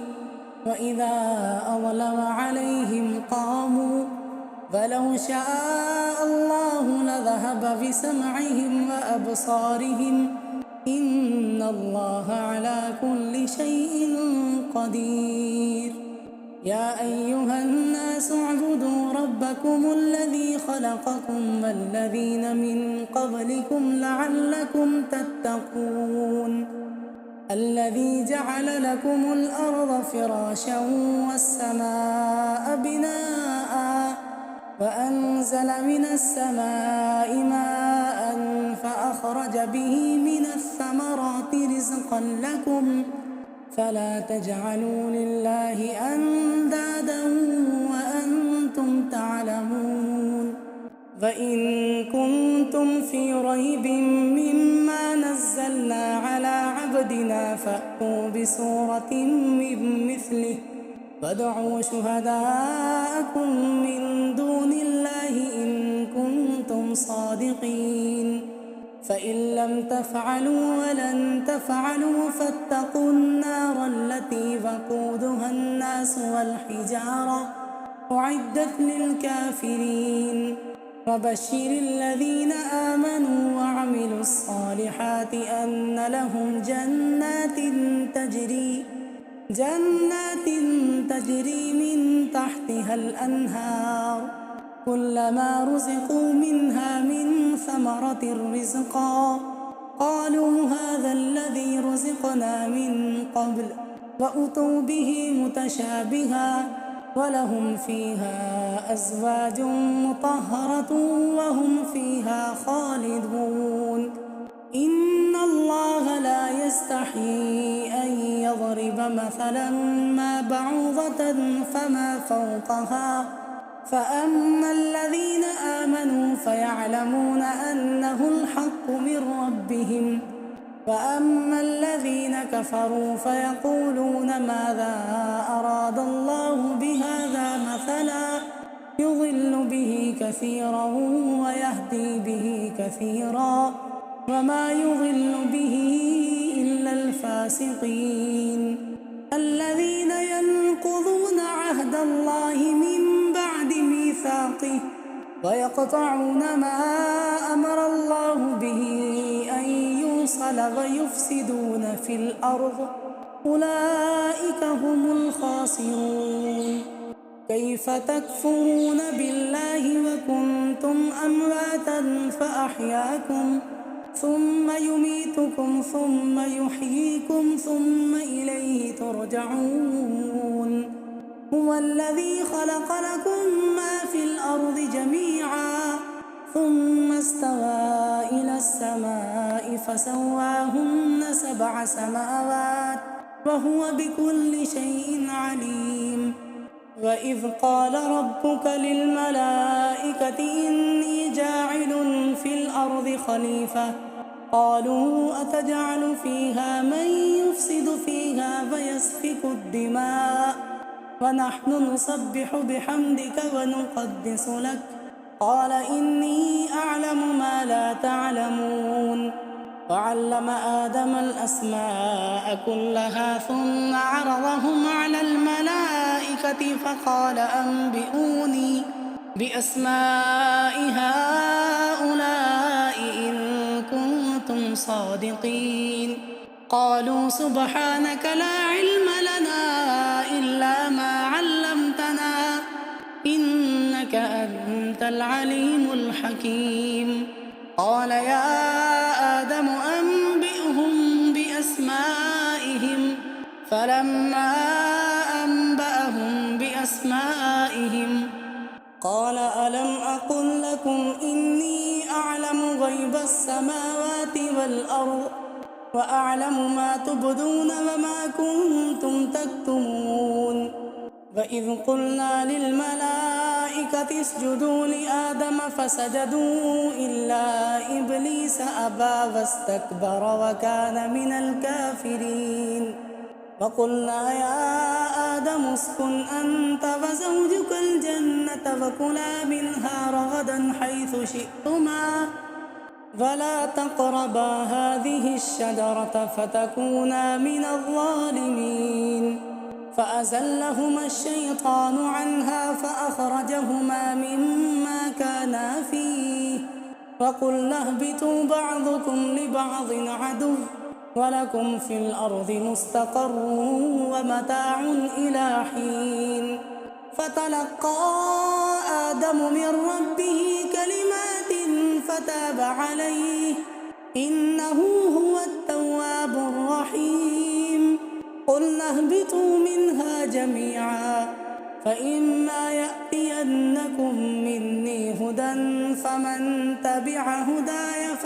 وإذا أظلم عليهم قاموا فلو شاء الله لذهب بسمعهم وأبصارهم إن الله على كل شيء قدير يا أيها الناس اعبدوا ربكم الذي خلقكم والذين من قبلكم لعلكم تتقون الذي جعل لكم الأرض فراشا والسماء بناء وأنزل من السماء ماء فأخرج به من الثمرات رزقا لكم فلا تجعلوا لله أندادا وأنتم تعلمون فإن كنتم في ريب مما نزلنا على عبدنا فأتوا بسورة من مثله وادعوا شهداءكم من دون الله إن كنتم صادقين فإن لم تفعلوا ولن تفعلوا فاتقوا النار التي وقودها الناس والحجارة أعدت للكافرين وبشر الذين آمنوا وعملوا الصالحات أن لهم جنات تجري من تحتها الأنهار كلما رزقوا منها من ثمرة رزقا قالوا هذا الذي رزقنا من قبل وأتوا به متشابها ولهم فيها أزواج مطهرة وهم فيها خالدون إن الله لا يستحيي أن يضرب مثلا ما بعوضة فما فوقها فأما الذين آمنوا فيعلمون أنه الحق من ربهم وأما الذين كفروا فيقولون ماذا أراد الله بهذا مثلا يضل به كثيرا ويهدي به كثيرا وما يضل به إلا الفاسقين الذين ينقضون عهد الله من بعد ميثاقه ويقطعون ما أمر الله به أن يوصل ويفسدون في الأرض أولئك هم الخاسرون كيف تكفرون بالله وكنتم أمواتا فأحياكم ثم يميتكم ثم يحييكم ثم إليه ترجعون هو الذي خلق لكم ما في الأرض جميعا ثم استوى إلى السماء فسواهن 7 سماوات وهو بكل شيء عليم وإذ قال ربك للملائكة إني جاعل في الأرض خليفة قالوا أتجعل فيها من يفسد فيها ويسفك الدماء ونحن نسبح بحمدك ونقدس لك قال إني أعلم ما لا تعلمون وعلم آدم الأسماء كلها ثم عرضهم على الملائكة فقال أنبئوني بأسماء هؤلاء إن كنتم صادقين قالوا سبحانك لا علم لنا إلا ما علمتنا إنك أنت العليم الحكيم قال يا آدم أنبئهم بأسمائهم فلما أنبأهم بأسمائهم قال ألم أقل لكم إني أعلم غيب السماوات والأرض وأعلم ما تبدون وما كنتم تكتمون وإذ قلنا للملائكة اسجدوا لآدم فسجدوا إلا إبليس أبى واستكبر وكان من الكافرين وقلنا يا آدم اسكن أنت وزوجك الجنة وكلا منها رغدا حيث شئتما ولا تقربا هذه الشجرة فتكونا من الظالمين فأزلهما الشيطان عنها فأخرجهما مما كانا فيه وقلنا اهبطوا بعضكم لبعض عدو ولكم في الأرض مستقر ومتاع إلى حين فتلقى آدم من ربه كلمات فتاب عليه إنه هو التواب الرحيم قلنا اهبطوا منها جميعا فإما يأتينكم مني هدى فمن تبع هداي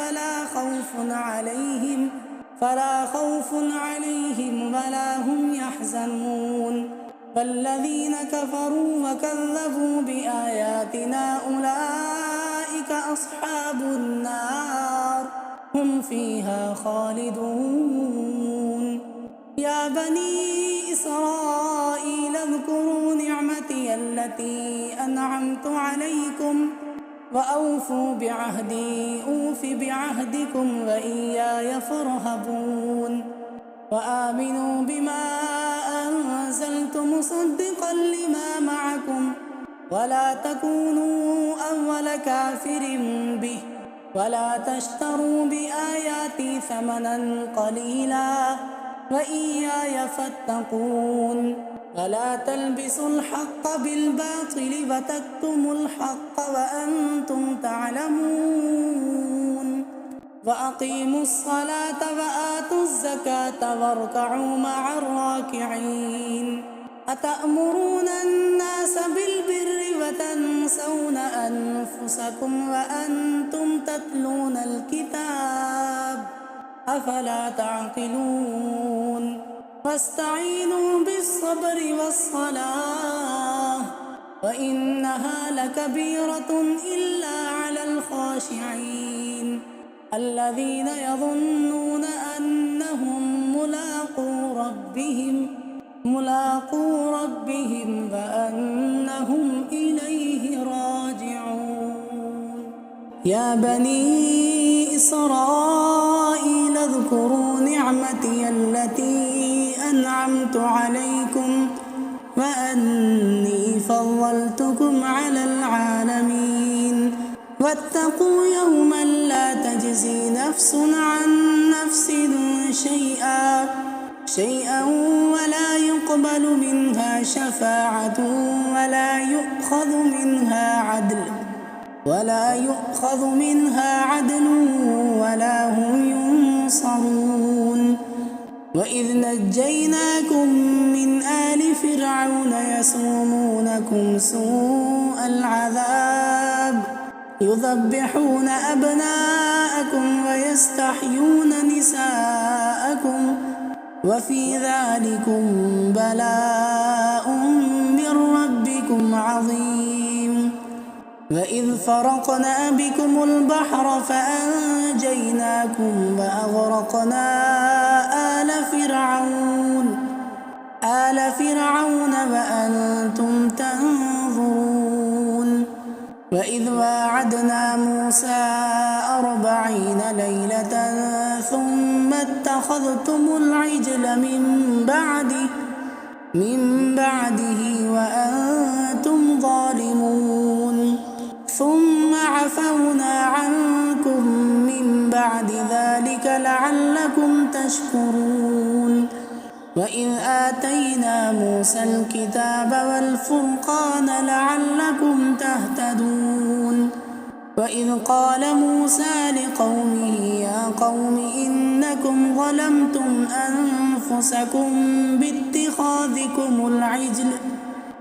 فلا خوف عليهم ولا هم يحزنون فالذين كفروا وكذبوا بآياتنا أولئك أصحاب النار هم فيها خالدون يا بني إسرائيل اذكروا نعمتي التي أنعمت عليكم وأوفوا بعهدي أوف بعهدكم وإياي فارهبون وآمنوا بما أنزلت مصدقا لما معكم ولا تكونوا أول كافر به ولا تشتروا بآياتي ثمنا قليلا وإياي فاتقون ولا تلبسوا الحق بالباطل وتكتموا الحق وأنتم تعلمون وأقيموا الصلاة وآتوا الزكاة واركعوا مع الراكعين أتأمرون الناس بالبر وتنسون أنفسكم وأنتم تتلون الكتاب أفلا تعقلون واستعينوا بالصبر والصلاة وإنها لكبيرة إلا على الخاشعين الذين يظنون أنهم ملاقو ربهم وأنهم إليه راجعون يا بني إسرائيل اذكروا نعمتي التي أنعمت عليكم وأني فضلتكم على العالمين واتقوا يوما لا تجزي نفس عن نفس شيئا ولا يقبل منها شفاعة ولا يؤخذ منها عدل ولا هم ينصرون وإذ نجيناكم من آل فرعون يسومونكم سوء العذاب يذبحون أبناءكم ويستحيون نساءكم وفي ذلكم بلاء من ربكم عظيم وإذ فرقنا بكم البحر فأنجيناكم وأغرقنا آل فرعون وأنتم تنظرون وإذ واعدنا موسى 40 ليلة ثم اتخذتم العجل من بعده وأنتم ظالمون ثم عفونا عنكم من بعد ذلك لعلكم تشكرون وإذ آتينا موسى الكتاب والفرقان لعلكم تهتدون وإذ قال موسى لقومه يا قوم إنكم ظلمتم أنفسكم باتخاذكم العجل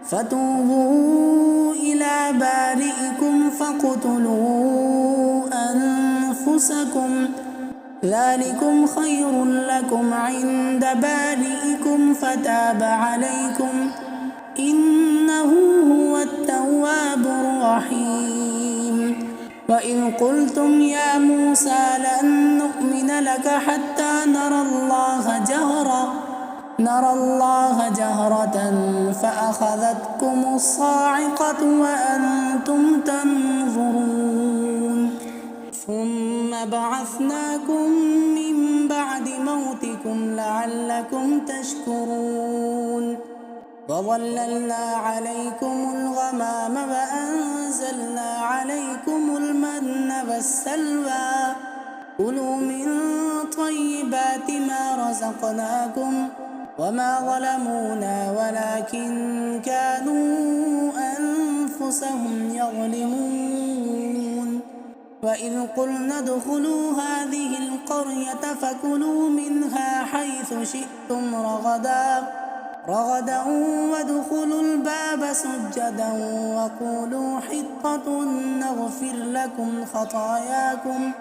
فتوبوا إلى بارئكم فاقتلوا أنفسكم ذلكم خير لكم عند بارئكم فتاب عليكم إنه هو التواب الرحيم وإذ قلتم يا موسى لن نؤمن لك حتى نرى الله جهرة فأخذتكم الصاعقة وأنتم تنظرون ثم بعثناكم من بعد موتكم لعلكم تشكرون وظللنا عليكم الغمام وأنزلنا عليكم المن والسلوى كلوا من طيبات ما رزقناكم وما ظلمونا ولكن كانوا أنفسهم يظلمون وإذ قلنا ادخلوا هذه القرية فكلوا منها حيث شئتم رغدا وادخلوا الباب سجدا وقولوا حطة نغفر لكم خطاياكم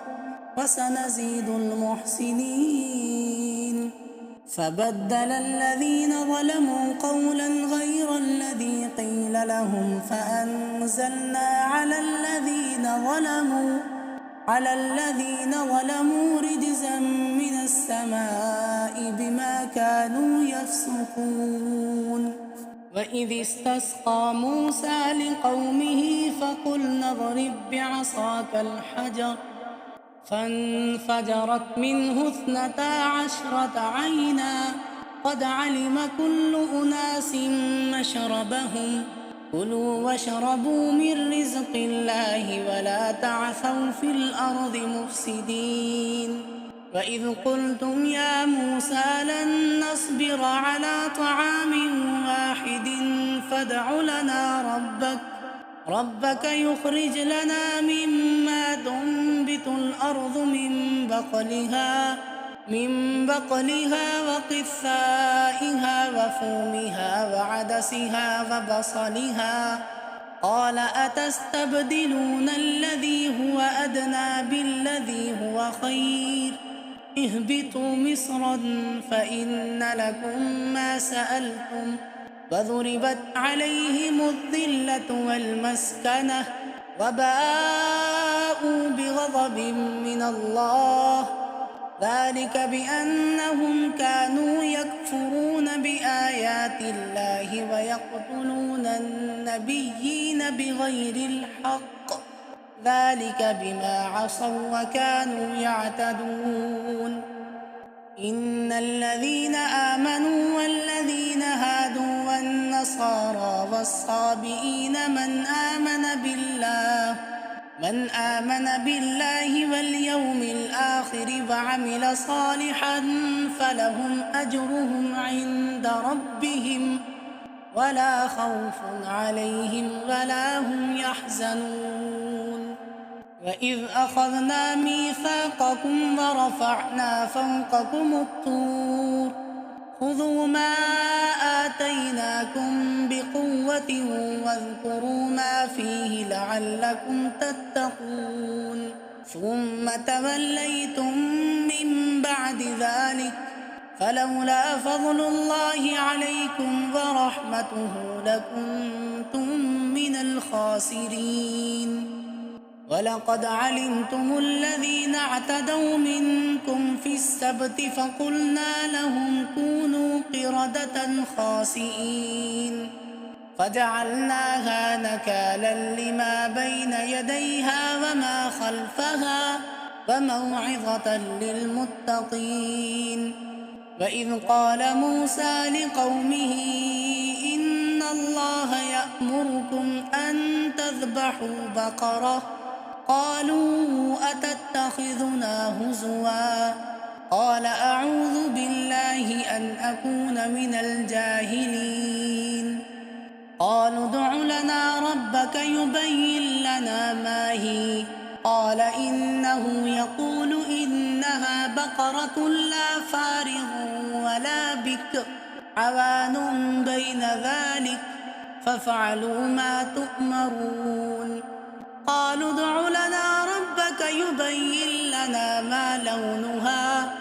وسنزيد المحسنين فبدل الذين ظلموا قولا غير الذي قيل لهم فأنزلنا على الذين ظلموا رجزا من السماء بما كانوا يفسقون وإذ استسقى موسى لقومه فقلنا اضرب بعصاك الحجر فانفجرت منه 12 عينا قد علم كل أناس مشربهم كلوا واشربوا من رزق الله ولا تعثوا في الأرض مفسدين. وإذ قلتم يا موسى لن نصبر على طعام واحد فادع لنا ربك يخرج لنا مما تنبت الأرض من بقلها وقثائها وفومها وعدسها وبصلها. قال أتستبدلون الذي هو أدنى بالذي هو خير اهبطوا مصرا فإن لكم ما سألتم وضربت عليهم الذلة والمسكنة وباءوا بغضب من الله ذلك بأنهم كانوا يكفرون بآيات الله ويقتلون النبيين بغير الحق ذلك بما عصوا وكانوا يعتدون. إن الذين آمنوا والذين هادوا والنصارى والصابئين من آمن بالله واليوم الآخر وعمل صالحا فلهم أجرهم عند ربهم ولا خوف عليهم ولا هم يحزنون. وإذ أخذنا ميثاقكم ورفعنا فوقكم الطور خذوا ما آتيناكم بقوة واذكروا ما فيه لعلكم تتقون. ثم توليتم من بعد ذلك فلولا فضل الله عليكم ورحمته لكنتم من الخاسرين. ولقد علمتم الذين اعتدوا منكم في السبت فقلنا لهم كونوا قردة خاسئين فجعلناها نكالا لما بين يديها وما خلفها وموعظة للمتقين. وإذ قال موسى لقومه إن الله يأمركم أن تذبحوا بقرة قالوا أتتخذنا هزوا قال أعوذ بالله أن أكون من الجاهلين. قالوا ادع لنا ربك يبين لنا ما هي قال إنه يقول إنها بقرة لا فارغ ولا بكر عوان بين ذلك فافعلوا ما تؤمرون. قالوا ادع لنا ربك يبين لنا ما لونها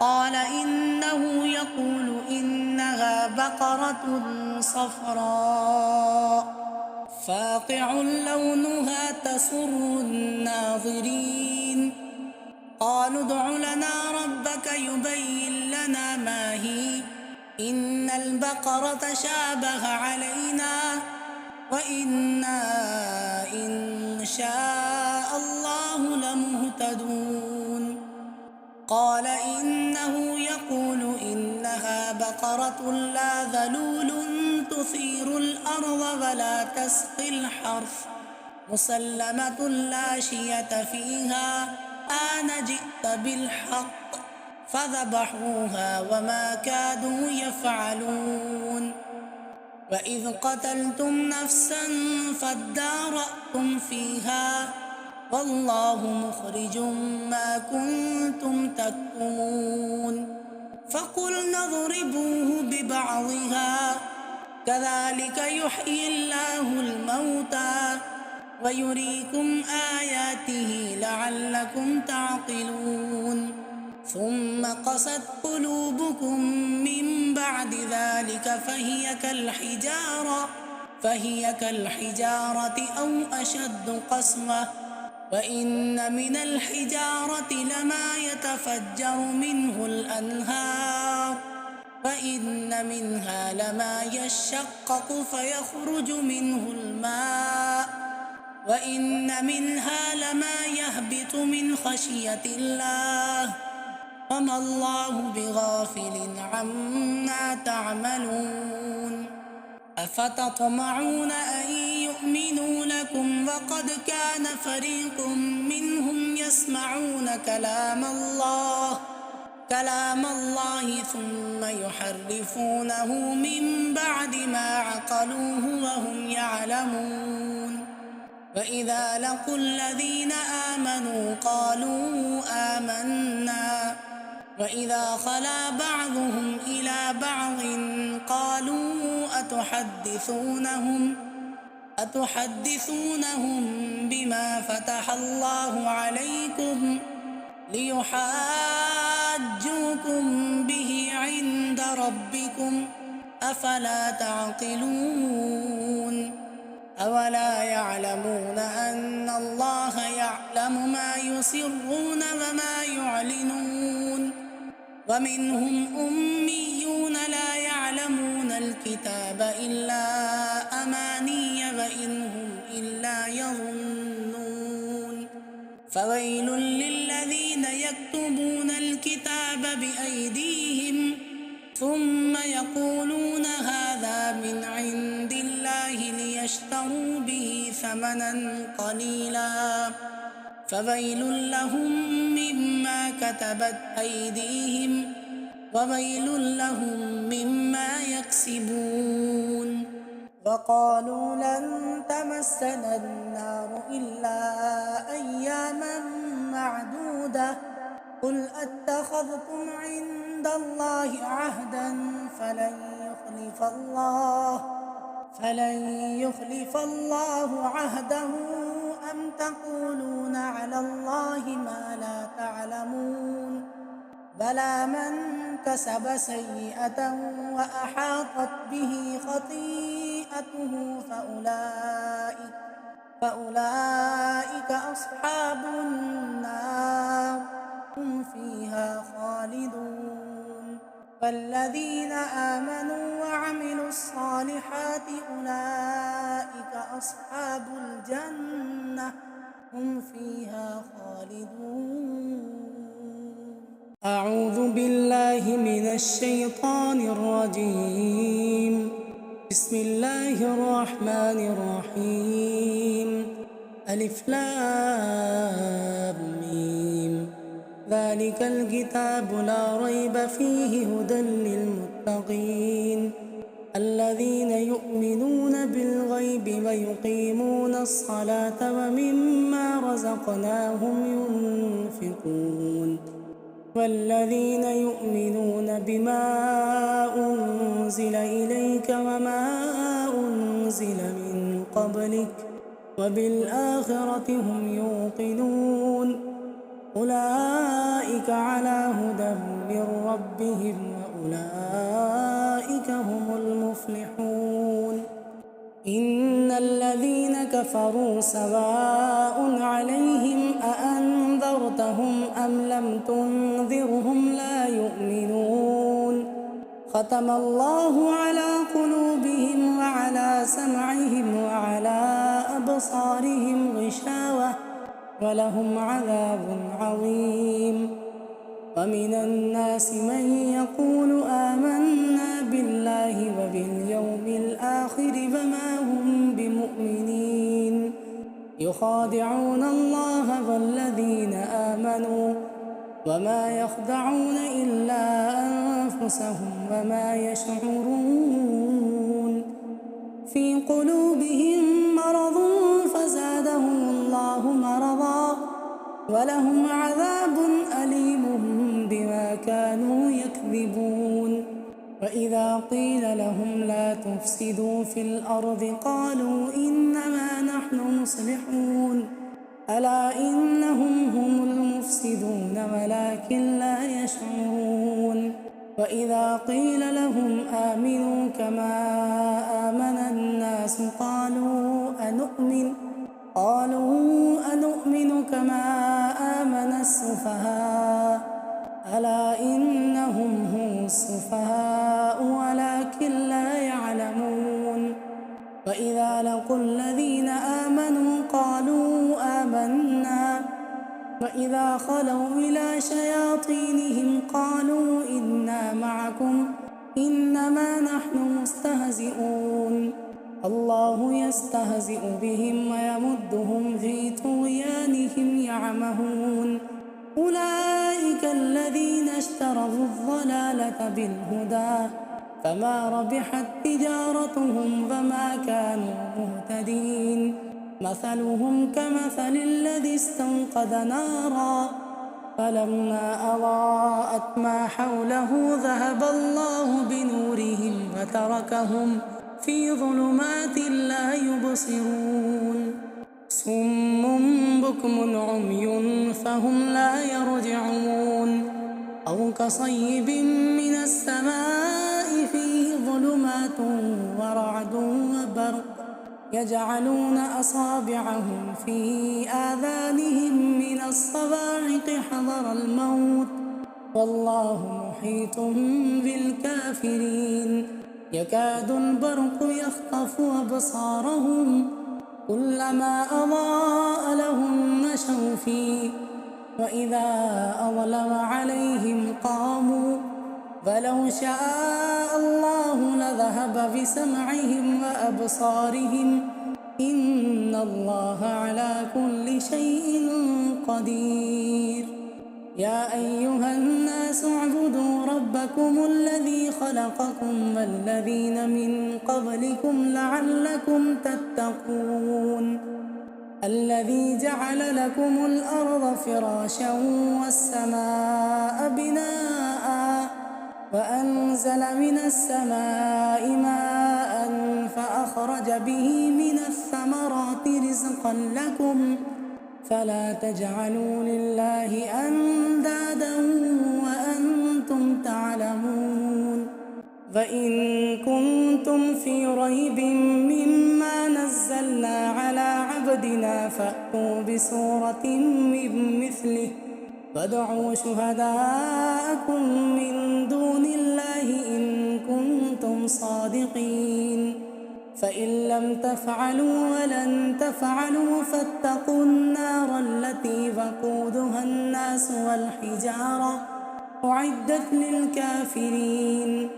قال إنه يقول إنها بقرة صفراء فاقع لونها تسر الناظرين. قالوا ادع لنا ربك يبين لنا ما هي إن البقرة شابه علينا وإنا إن شاء الله لمهتدون. قال إنه يقول إنها بقرة لا ذلول تثير الأرض ولا تسقي الحرث مسلمة لا شية فيها آن جئت بالحق فذبحوها وما كادوا يفعلون. وإذ قتلتم نفسا فادارأتم فيها والله مخرج ما كنتم تكتمون. فقلنا اضربوه ببعضها كذلك يحيي الله الموتى ويريكم آياته لعلكم تعقلون. ثم قست قلوبكم من بعد ذلك فهي كالحجارة أو أشد قسوة وإن من الحجارة لما يتفجر منه الأنهار وإن منها لما يشقق فيخرج منه الماء وإن منها لما يهبط من خشية الله وما الله بغافل عما تعملون. أفتطمعون أن يؤمنوا لكم وقد كان فريق منهم يسمعون كلام الله ثم يحرفونه من بعد ما عقلوه وهم يعلمون وإذا لقوا الذين آمنوا قالوا آمنا وإذا خلا بعضهم إلى بعض قالوا أتحدثونهم بما فتح الله عليكم ليحاجوكم به عند ربكم أفلا تعقلون أولا يعلمون أن الله يعلم ما يسرون وما يعلنون ومنهم أميون لا يعلمون الكتاب إلا أماني وإن هم إلا يظنون فويل للذين يكتبون الكتاب بأيديهم ثم يقولون هذا من عند الله ليشتروا به ثمنا قليلا فويل لهم مما كتبت أيديهم وويل لهم مما يكسبون وقالوا لن تمسنا النار إلا أياما معدودة قل أتخذتم عند الله عهدا فلن يخلف الله عهده أم تقولون على الله ما لا تعلمون بلى من كسب سيئة وأحاطت به خطيئته فأولئك أصحاب النار هم فيها خالدون والذين آمنوا وعملوا الصالحات أولئك أصحاب الجنة هم فيها خالدون أعوذ بالله من الشيطان الرجيم بسم الله الرحمن الرحيم ألف لام ميم ذلك الكتاب لا ريب فيه هدى للمتقين الذين يؤمنون بالغيب ويقيمون الصلاة ومما رزقناهم ينفقون والذين يؤمنون بما أنزل إليك وما أنزل من قبلك وبالآخرة هم يوقنون أولئك على هدى من ربهم وأولئك هم المفلحون إن الذين كفروا سواء عليهم أأنذرتهم أم لم تنذرهم لا يؤمنون ختم الله على قلوبهم وعلى سمعهم وعلى أبصارهم غشاوة ولهم عذاب عظيم ومن الناس من يقول آمنا بالله وباليوم الآخر وما هم بمؤمنين يخادعون الله والذين آمنوا وما يخدعون إلا أنفسهم وما يشعرون في قلوبهم مرض فزادهم الله مرضا ولهم عذاب أليم بما كانوا يكذبون وإذا قيل لهم لا تفسدوا في الأرض قالوا إنما نحن مصلحون ألا إنهم هم المفسدون ولكن لا يشعرون وإذا قيل لهم آمنوا كما آمن الناس قالوا أنؤمن كما آمن السفهاء ألا إنهم هم السفهاء ولكن لا يعلمون وإذا لقوا الذين آمنوا قالوا آمنا وإذا خلوا إلى شياطينهم قالوا إنا معكم إنما نحن مستهزئون الله يستهزئ بهم ويمدهم في طغيانهم يعمهون أولئك الذين اشتروا الضلالة بالهدى فما ربحت تجارتهم وما كانوا مهتدين مثلهم كمثل الذي استوقد نارا فلما أضاءت ما حوله ذهب الله بنورهم وتركهم في ظلمات لا يبصرون صم بكم عمي فهم لا يرجعون أو كصيب من السماء فيه ظلمات ورعد وبرق يجعلون أصابعهم في آذانهم من الصواعق حذر الموت والله محيط بالكافرين يكاد البرق يخطف أبصارهم كلما أضاء لهم مشوا فيه وإذا أظلم عليهم قاموا فلو شاء الله لذهب بسمعهم وأبصارهم إن الله على كل شيء قدير يا أيها الناس اعبدوا ربكم الذي خلقكم والذين من قبلكم لعلكم تتقون الذي جعل لكم الأرض فراشا والسماء بناء وأنزل من السماء ماء فأخرج به من الثمرات رزقا لكم فلا تجعلوا لله أندادا وأنتم تعلمون فإن كنتم في ريب مما نزلنا على عبدنا فأتوا بسورة من مثله وادعوا شهداءكم من دون الله إن كنتم صادقين فإن لم تفعلوا ولن تفعلوا فاتقوا النار التي وقودها الناس والحجارة أعدت للكافرين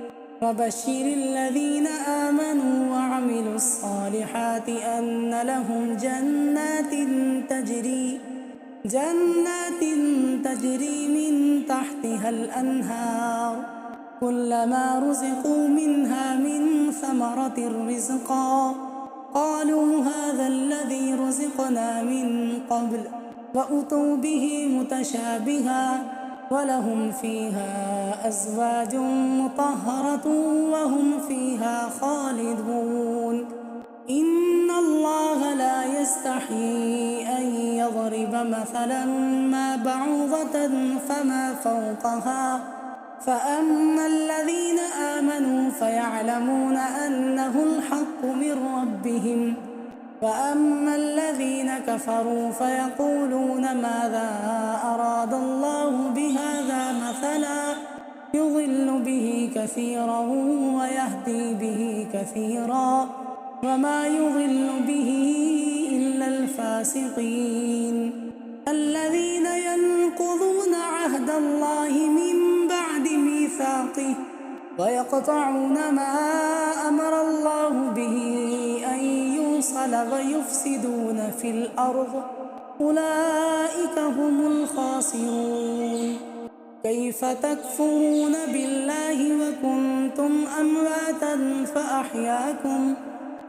وبشر الذين آمنوا وعملوا الصالحات أن لهم جنات تجري من تحتها الأنهار كلما رزقوا منها من ثمرة رزقا قالوا هذا الذي رزقنا من قبل وأتوا به متشابها ولهم فيها أزواج مطهرة وهم فيها خالدون إن الله لا يستحيي أن يضرب مثلا ما بعوضة فما فوقها فأما الذين آمنوا فيعلمون أنه الحق من ربهم وأما الذين كفروا فيقولون ماذا أراد الله بهذا مثلا يضل به كثيرا ويهدي به كثيرا وما يضل به إلا الفاسقين الذين ينقضون عهد الله من بعد ميثاقه ويقطعون ما أمر الله به أن يوصل ويفسدون في الأرض أولئك هم الخاسرون كيف تكفرون بالله وكنتم أمواتا فأحياكم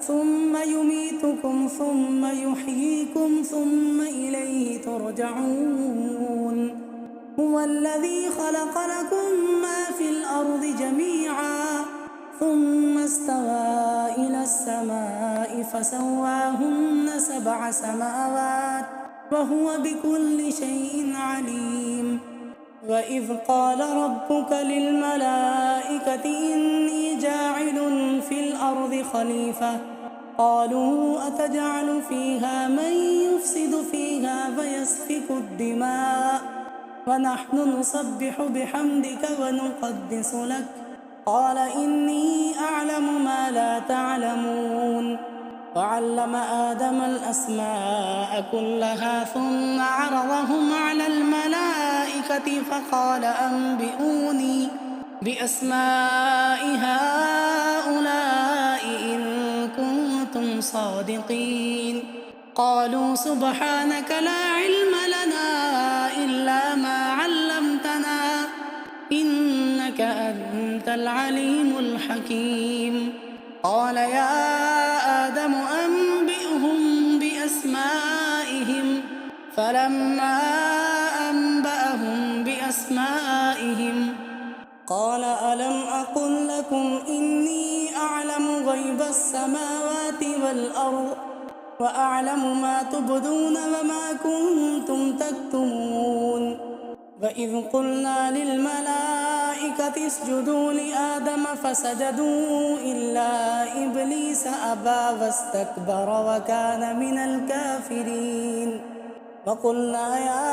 ثم يميتكم ثم يحييكم ثم إليه ترجعون هو الذي خلق لكم ما في الأرض جميعا ثم استوى إلى السماء فسواهن 7 سماوات وهو بكل شيء عليم وإذ قال ربك للملائكة إني جاعل في الأرض خليفة قالوا أتجعل فيها من يفسد فيها ويسفك الدماء ونحن نسبح بحمدك ونقدس لك قال إني أعلم ما لا تعلمون وعلم آدم الأسماء كلها ثم عرضهم على الملائكة فقال بأسماء هؤلاء إن كنتم صادقين. قالوا سبحانك لا علم لنا إلا ما علمتنا إنك أنت العليم الحكيم. قال يا آدم أنبئهم بأسمائهم. فلما أنبأهم بأسمائهم قال ألم أقل لكم إني أعلم غيب السماوات والأرض وأعلم ما تبدون وما كنتم تكتمون. وإذ قلنا للملائكة اسجدوا لآدم فسجدوا إلا إبليس أبى واستكبر وكان من الكافرين. وقلنا يا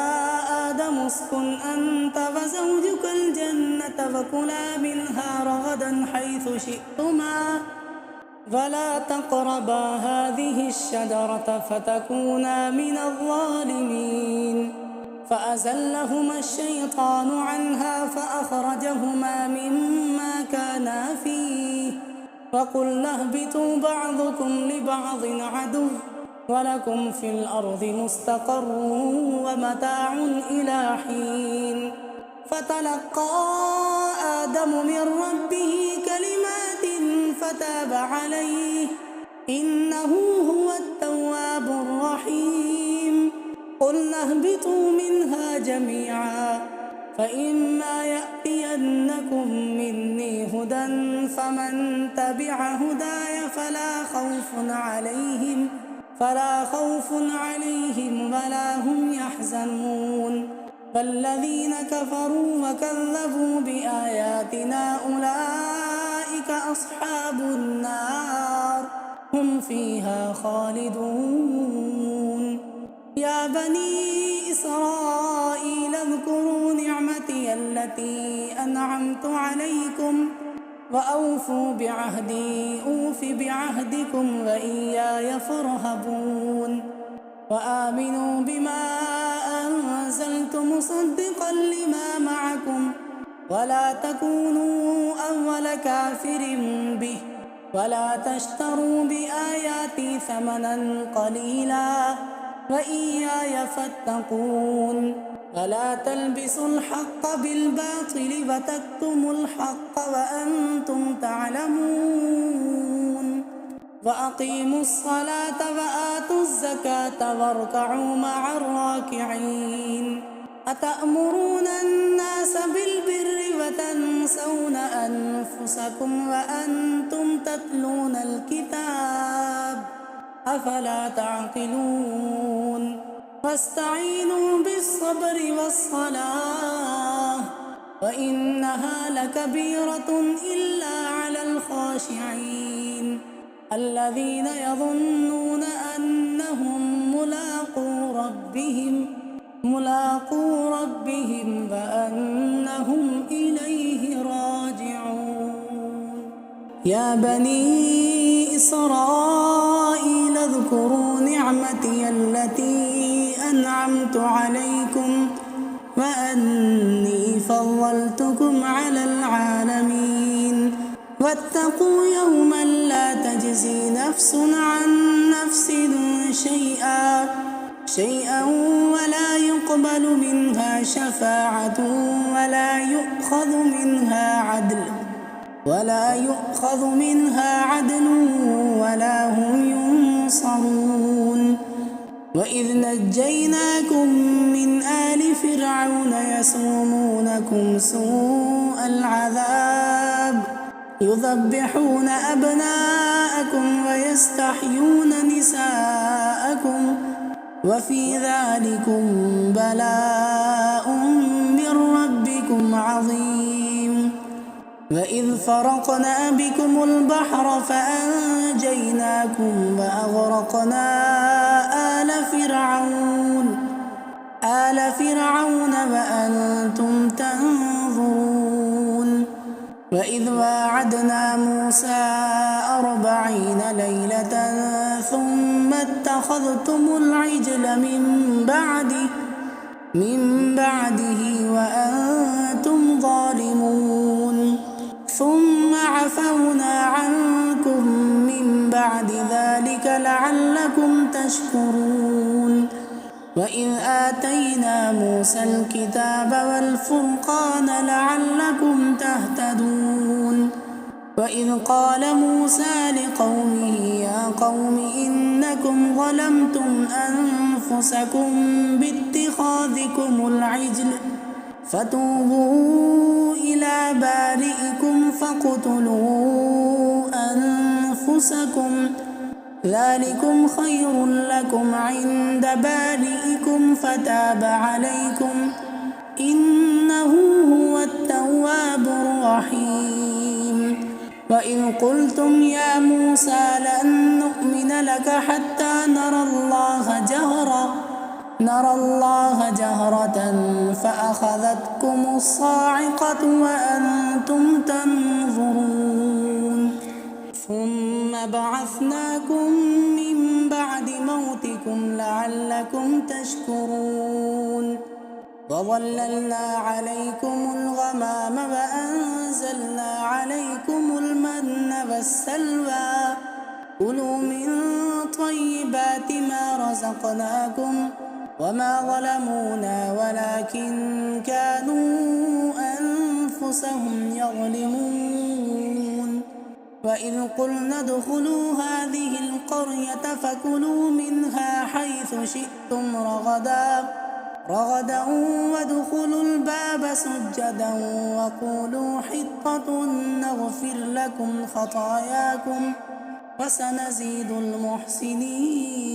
آدم اسكن أنت وزوجك الجنة وكلا منها رغدا حيث شئتما ولا تقربا هذه الشجرة فتكونا من الظالمين. فأزلهما الشيطان عنها فأخرجهما مما كانا فيه وقلنا اهبطوا بعضكم لبعض عدو ولكم في الأرض مستقر ومتاع إلى حين. فتلقى آدم من ربه كلمات فتاب عليه إنه هو التواب الرحيم. قلنا اهبطوا منها جميعا فإما يأتينكم مني هدى فمن تبع هداي فلا خوف عليهم ولا هم يحزنون. فالذين كفروا وكذبوا بآياتنا أولئك أصحاب النار هم فيها خالدون. يا بني إسرائيل اذكروا نعمتي التي أنعمت عليكم وأوفوا بعهدي أوف بعهدكم وإياي فارهبون. وآمنوا بما أنزلت مصدقا لما معكم ولا تكونوا أول كافر به ولا تشتروا بآياتي ثمنا قليلا وإياي فاتقون. ولا تلبسوا الحق بالباطل وتكتموا الحق وأنتم تعلمون. وأقيموا الصلاة وآتوا الزكاة واركعوا مع الراكعين. أتأمرون الناس بالبر وتنسون أنفسكم وأنتم تتلون الكتاب أفلا تعقلون. واستعينوا بالصبر والصلاة وإنها لكبيرة إلا على الخاشعين الذين يظنون أنهم ملاقو ربهم وأنهم إليه راجعون. يا بني إسرائيل اذكروا نعمتي التي أنعمت عليكم وأني فضلتكم على العالمين. واتقوا يوما لا تجزي نفس عن نفس شيئا ولا يقبل منها شفاعة ولا يؤخذ منها عدل ولا هم ينصرون. وإذ نجيناكم من آل فرعون يسومونكم سوء العذاب يذبحون أبناءكم ويستحيون نساءكم وفي ذلكم بلاء من ربكم عظيم. وإذ فرقنا بكم البحر فأنجيناكم وأغرقنا آل فرعون وأنتم تنظرون. وإذ واعدنا موسى 40 ليلة ثم اتخذتم العجل من بعده وأنتم ظالمون. عفونا عنكم من بعد ذلك لعلكم تشكرون وإذ آتينا موسى الكتاب والفرقان لعلكم تهتدون وإذ قال موسى لقومه يا قوم إنكم ظلمتم أنفسكم باتخاذكم العجل فتوبوا إلى بارئكم فاقتلوا أنفسكم ذلكم خير لكم عند بارئكم فتاب عليكم إنه هو التواب الرحيم وإذ قلتم يا موسى لن نؤمن لك حتى نرى الله جهرة فأخذتكم الصاعقة وأنتم تنظرون ثم بعثناكم من بعد موتكم لعلكم تشكرون وظللنا عليكم الغمام وأنزلنا عليكم المن والسلوى كلوا من طيبات ما رزقناكم وما ظلمونا ولكن كانوا أنفسهم يظلمون وإذ قلنا ادخلوا هذه القرية فكلوا منها حيث شئتم رغدا وادخلوا الباب سجدا وقولوا حطة نغفر لكم خطاياكم وسنزيد المحسنين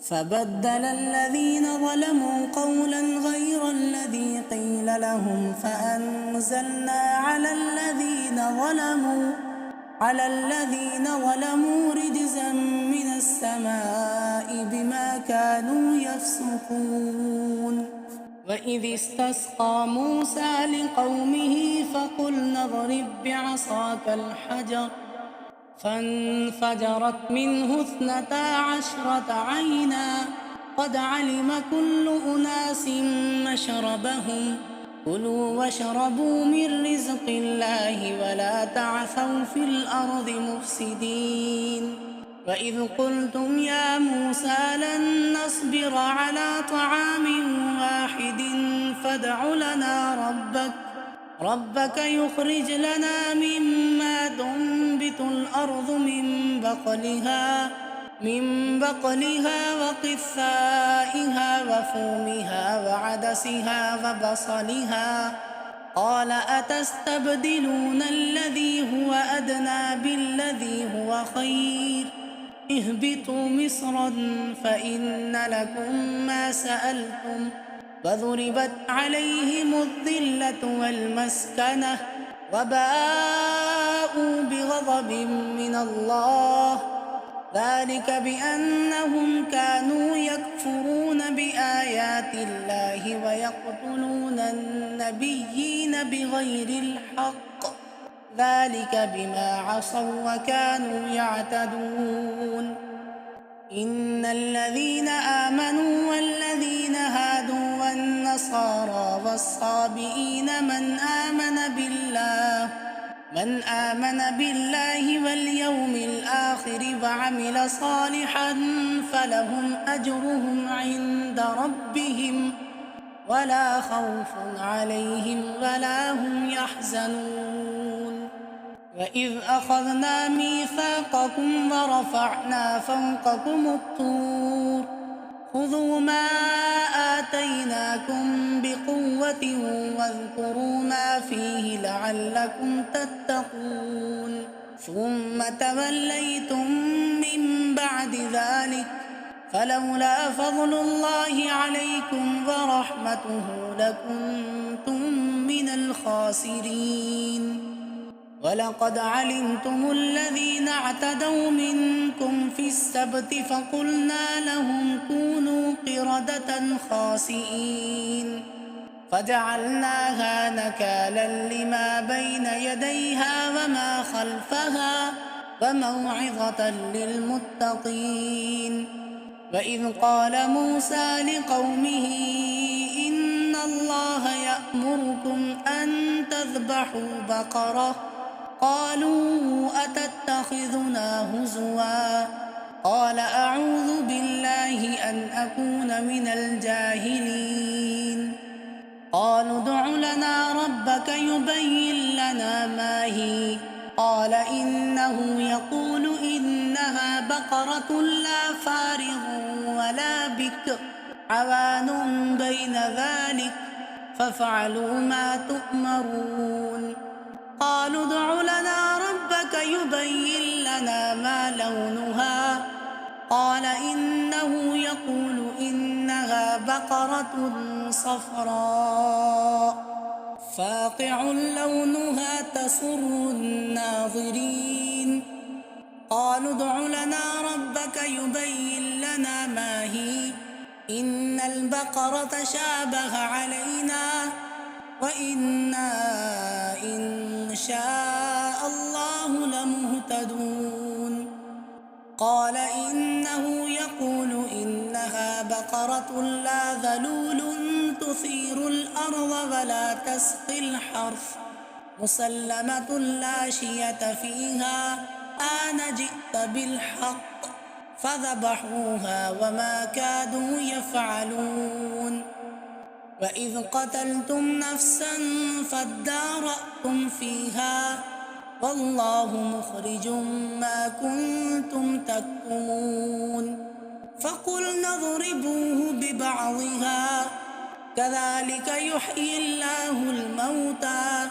فبدل الذين ظلموا قولا غير الذي قيل لهم فأنزلنا على الذين ظلموا رجزا من السماء بما كانوا يفسقون وإذ استسقى موسى لقومه فقلنا اضرب بعصاك الحجر فانفجرت منه 12 عينا قد علم كل أناس مشربهم كلوا واشربوا من رزق الله ولا تعثوا في الأرض مفسدين وإذ قلتم يا موسى لن نصبر على طعام واحد فادع لنا ربك يخرج لنا مما تنبت الأرض من بقلها وقثائها وفومها وعدسها وبصلها قال أتستبدلون الذي هو أدنى بالذي هو خير اهبطوا مصرا فإن لكم ما سألتم وضربت عليهم الذلة والمسكنة وباءوا بغضب من الله ذلك بأنهم كانوا يكفرون بآيات الله ويقتلون النبيين بغير الحق ذلك بما عصوا وكانوا يعتدون إن الذين آمنوا والذين هادوا والنصارى والصابئين من آمن بالله واليوم الآخر وعمل صالحا فلهم أجرهم عند ربهم ولا خوف عليهم ولا هم يحزنون وإذ أخذنا ميثاقكم ورفعنا فوقكم الطور خذوا ما آتيناكم بقوة واذكروا ما فيه لعلكم تتقون ثم توليتم من بعد ذلك فلولا فضل الله عليكم ورحمته لكنتم من الخاسرين ولقد علمتم الذين اعتدوا منكم في السبت فقلنا لهم كونوا قردة خاسئين فجعلناها نكالا لما بين يديها وما خلفها وموعظة للمتقين وإذ قال موسى لقومه إن الله يأمركم أن تذبحوا بقرة قالوا أتتخذنا هزوا قال أعوذ بالله أن أكون من الجاهلين قالوا ادع لنا ربك يبين لنا ما هي قال إنه يقول إنها بقرة لا فارغ ولا بكر عوان بين ذلك فافعلوا ما تؤمرون قالوا ادع لنا ربك يبين لنا ما لونها قال إنه يقول إنها بقرة صفراء فاقع لونها تسر الناظرين قالوا ادع لنا ربك يبين لنا ما هي إن البقرة شابه علينا وإنا إن شاء الله لمهتدون قال إنه يقول إنها بقرة لا ذلول تثير الأرض ولا تسقي الحرث مسلمة لا شية فيها آن جئت بالحق فذبحوها وما كادوا يفعلون وإذ قتلتم نفسا فادارأتم فيها والله مخرج ما كنتم تكتمون فقلنا اضربوه ببعضها كذلك يحيي الله الموتى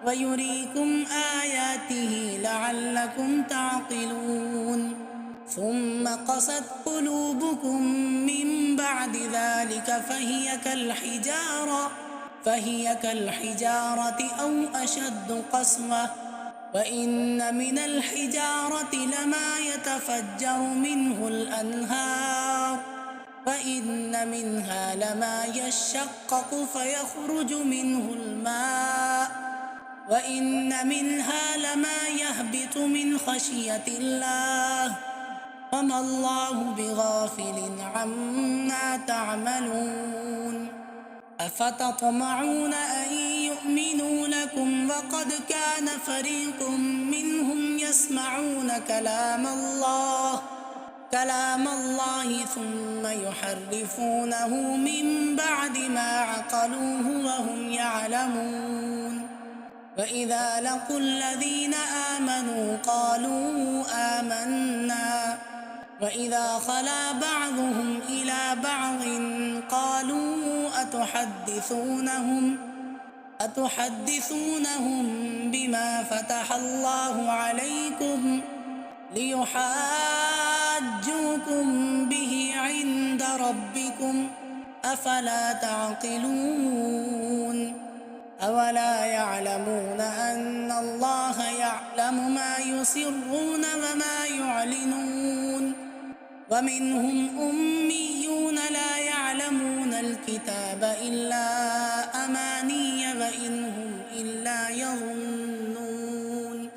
ويريكم آياته لعلكم تعقلون ثم قست قلوبكم من بعد ذلك فهي كالحجارة أو أشد قسوة وإن من الحجارة لما يتفجر منه الأنهار وإن منها لما يشقق فيخرج منه الماء وإن منها لما يهبط من خشية الله وما الله بغافل عما تعملون أفتطمعون أن يؤمنوا لكم وقد كان فريق منهم يسمعون كلام الله ثم يحرفونه من بعد ما عقلوه وهم يعلمون وإذا لقوا الذين آمنوا قالوا آمنا وإذا خلا بعضهم إلى بعض قالوا أتحدثونهم بما فتح الله عليكم ليحاجوكم به عند ربكم أفلا تعقلون أولا يعلمون أن الله يعلم ما يسرون وما يعلنون ومنهم أميون لا يعلمون الكتاب إلا أماني وإن هم إلا يظنون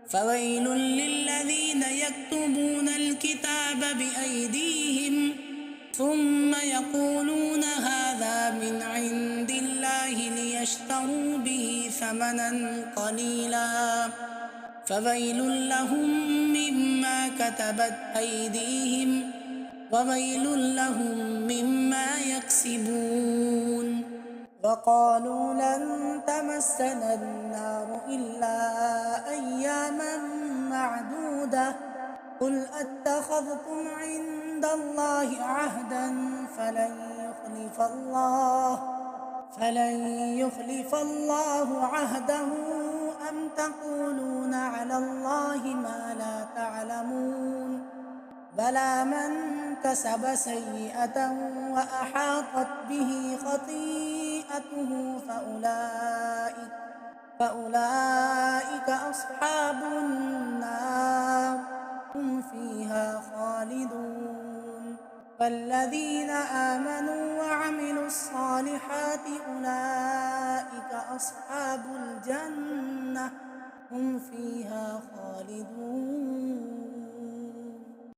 فويل للذين يكتبون الكتاب بأيديهم ثم يقولون هذا من عند الله ليشتروا به ثمنا قليلا فويل لهم مما كتبت أيديهم وويل لهم مما يكسبون وقالوا لن تمسنا النار إلا أياما معدودة قل أتخذتم عند الله عهدا فلن يخلف الله عهده أم تقولون على الله ما لا تعلمون بلى من كسب سيئة وأحاطت به خطيئته فأولئك أصحاب النار هم فيها خالدون والذين آمنوا وعملوا الصالحات أولئك أصحاب الجنة هم فيها خالدون.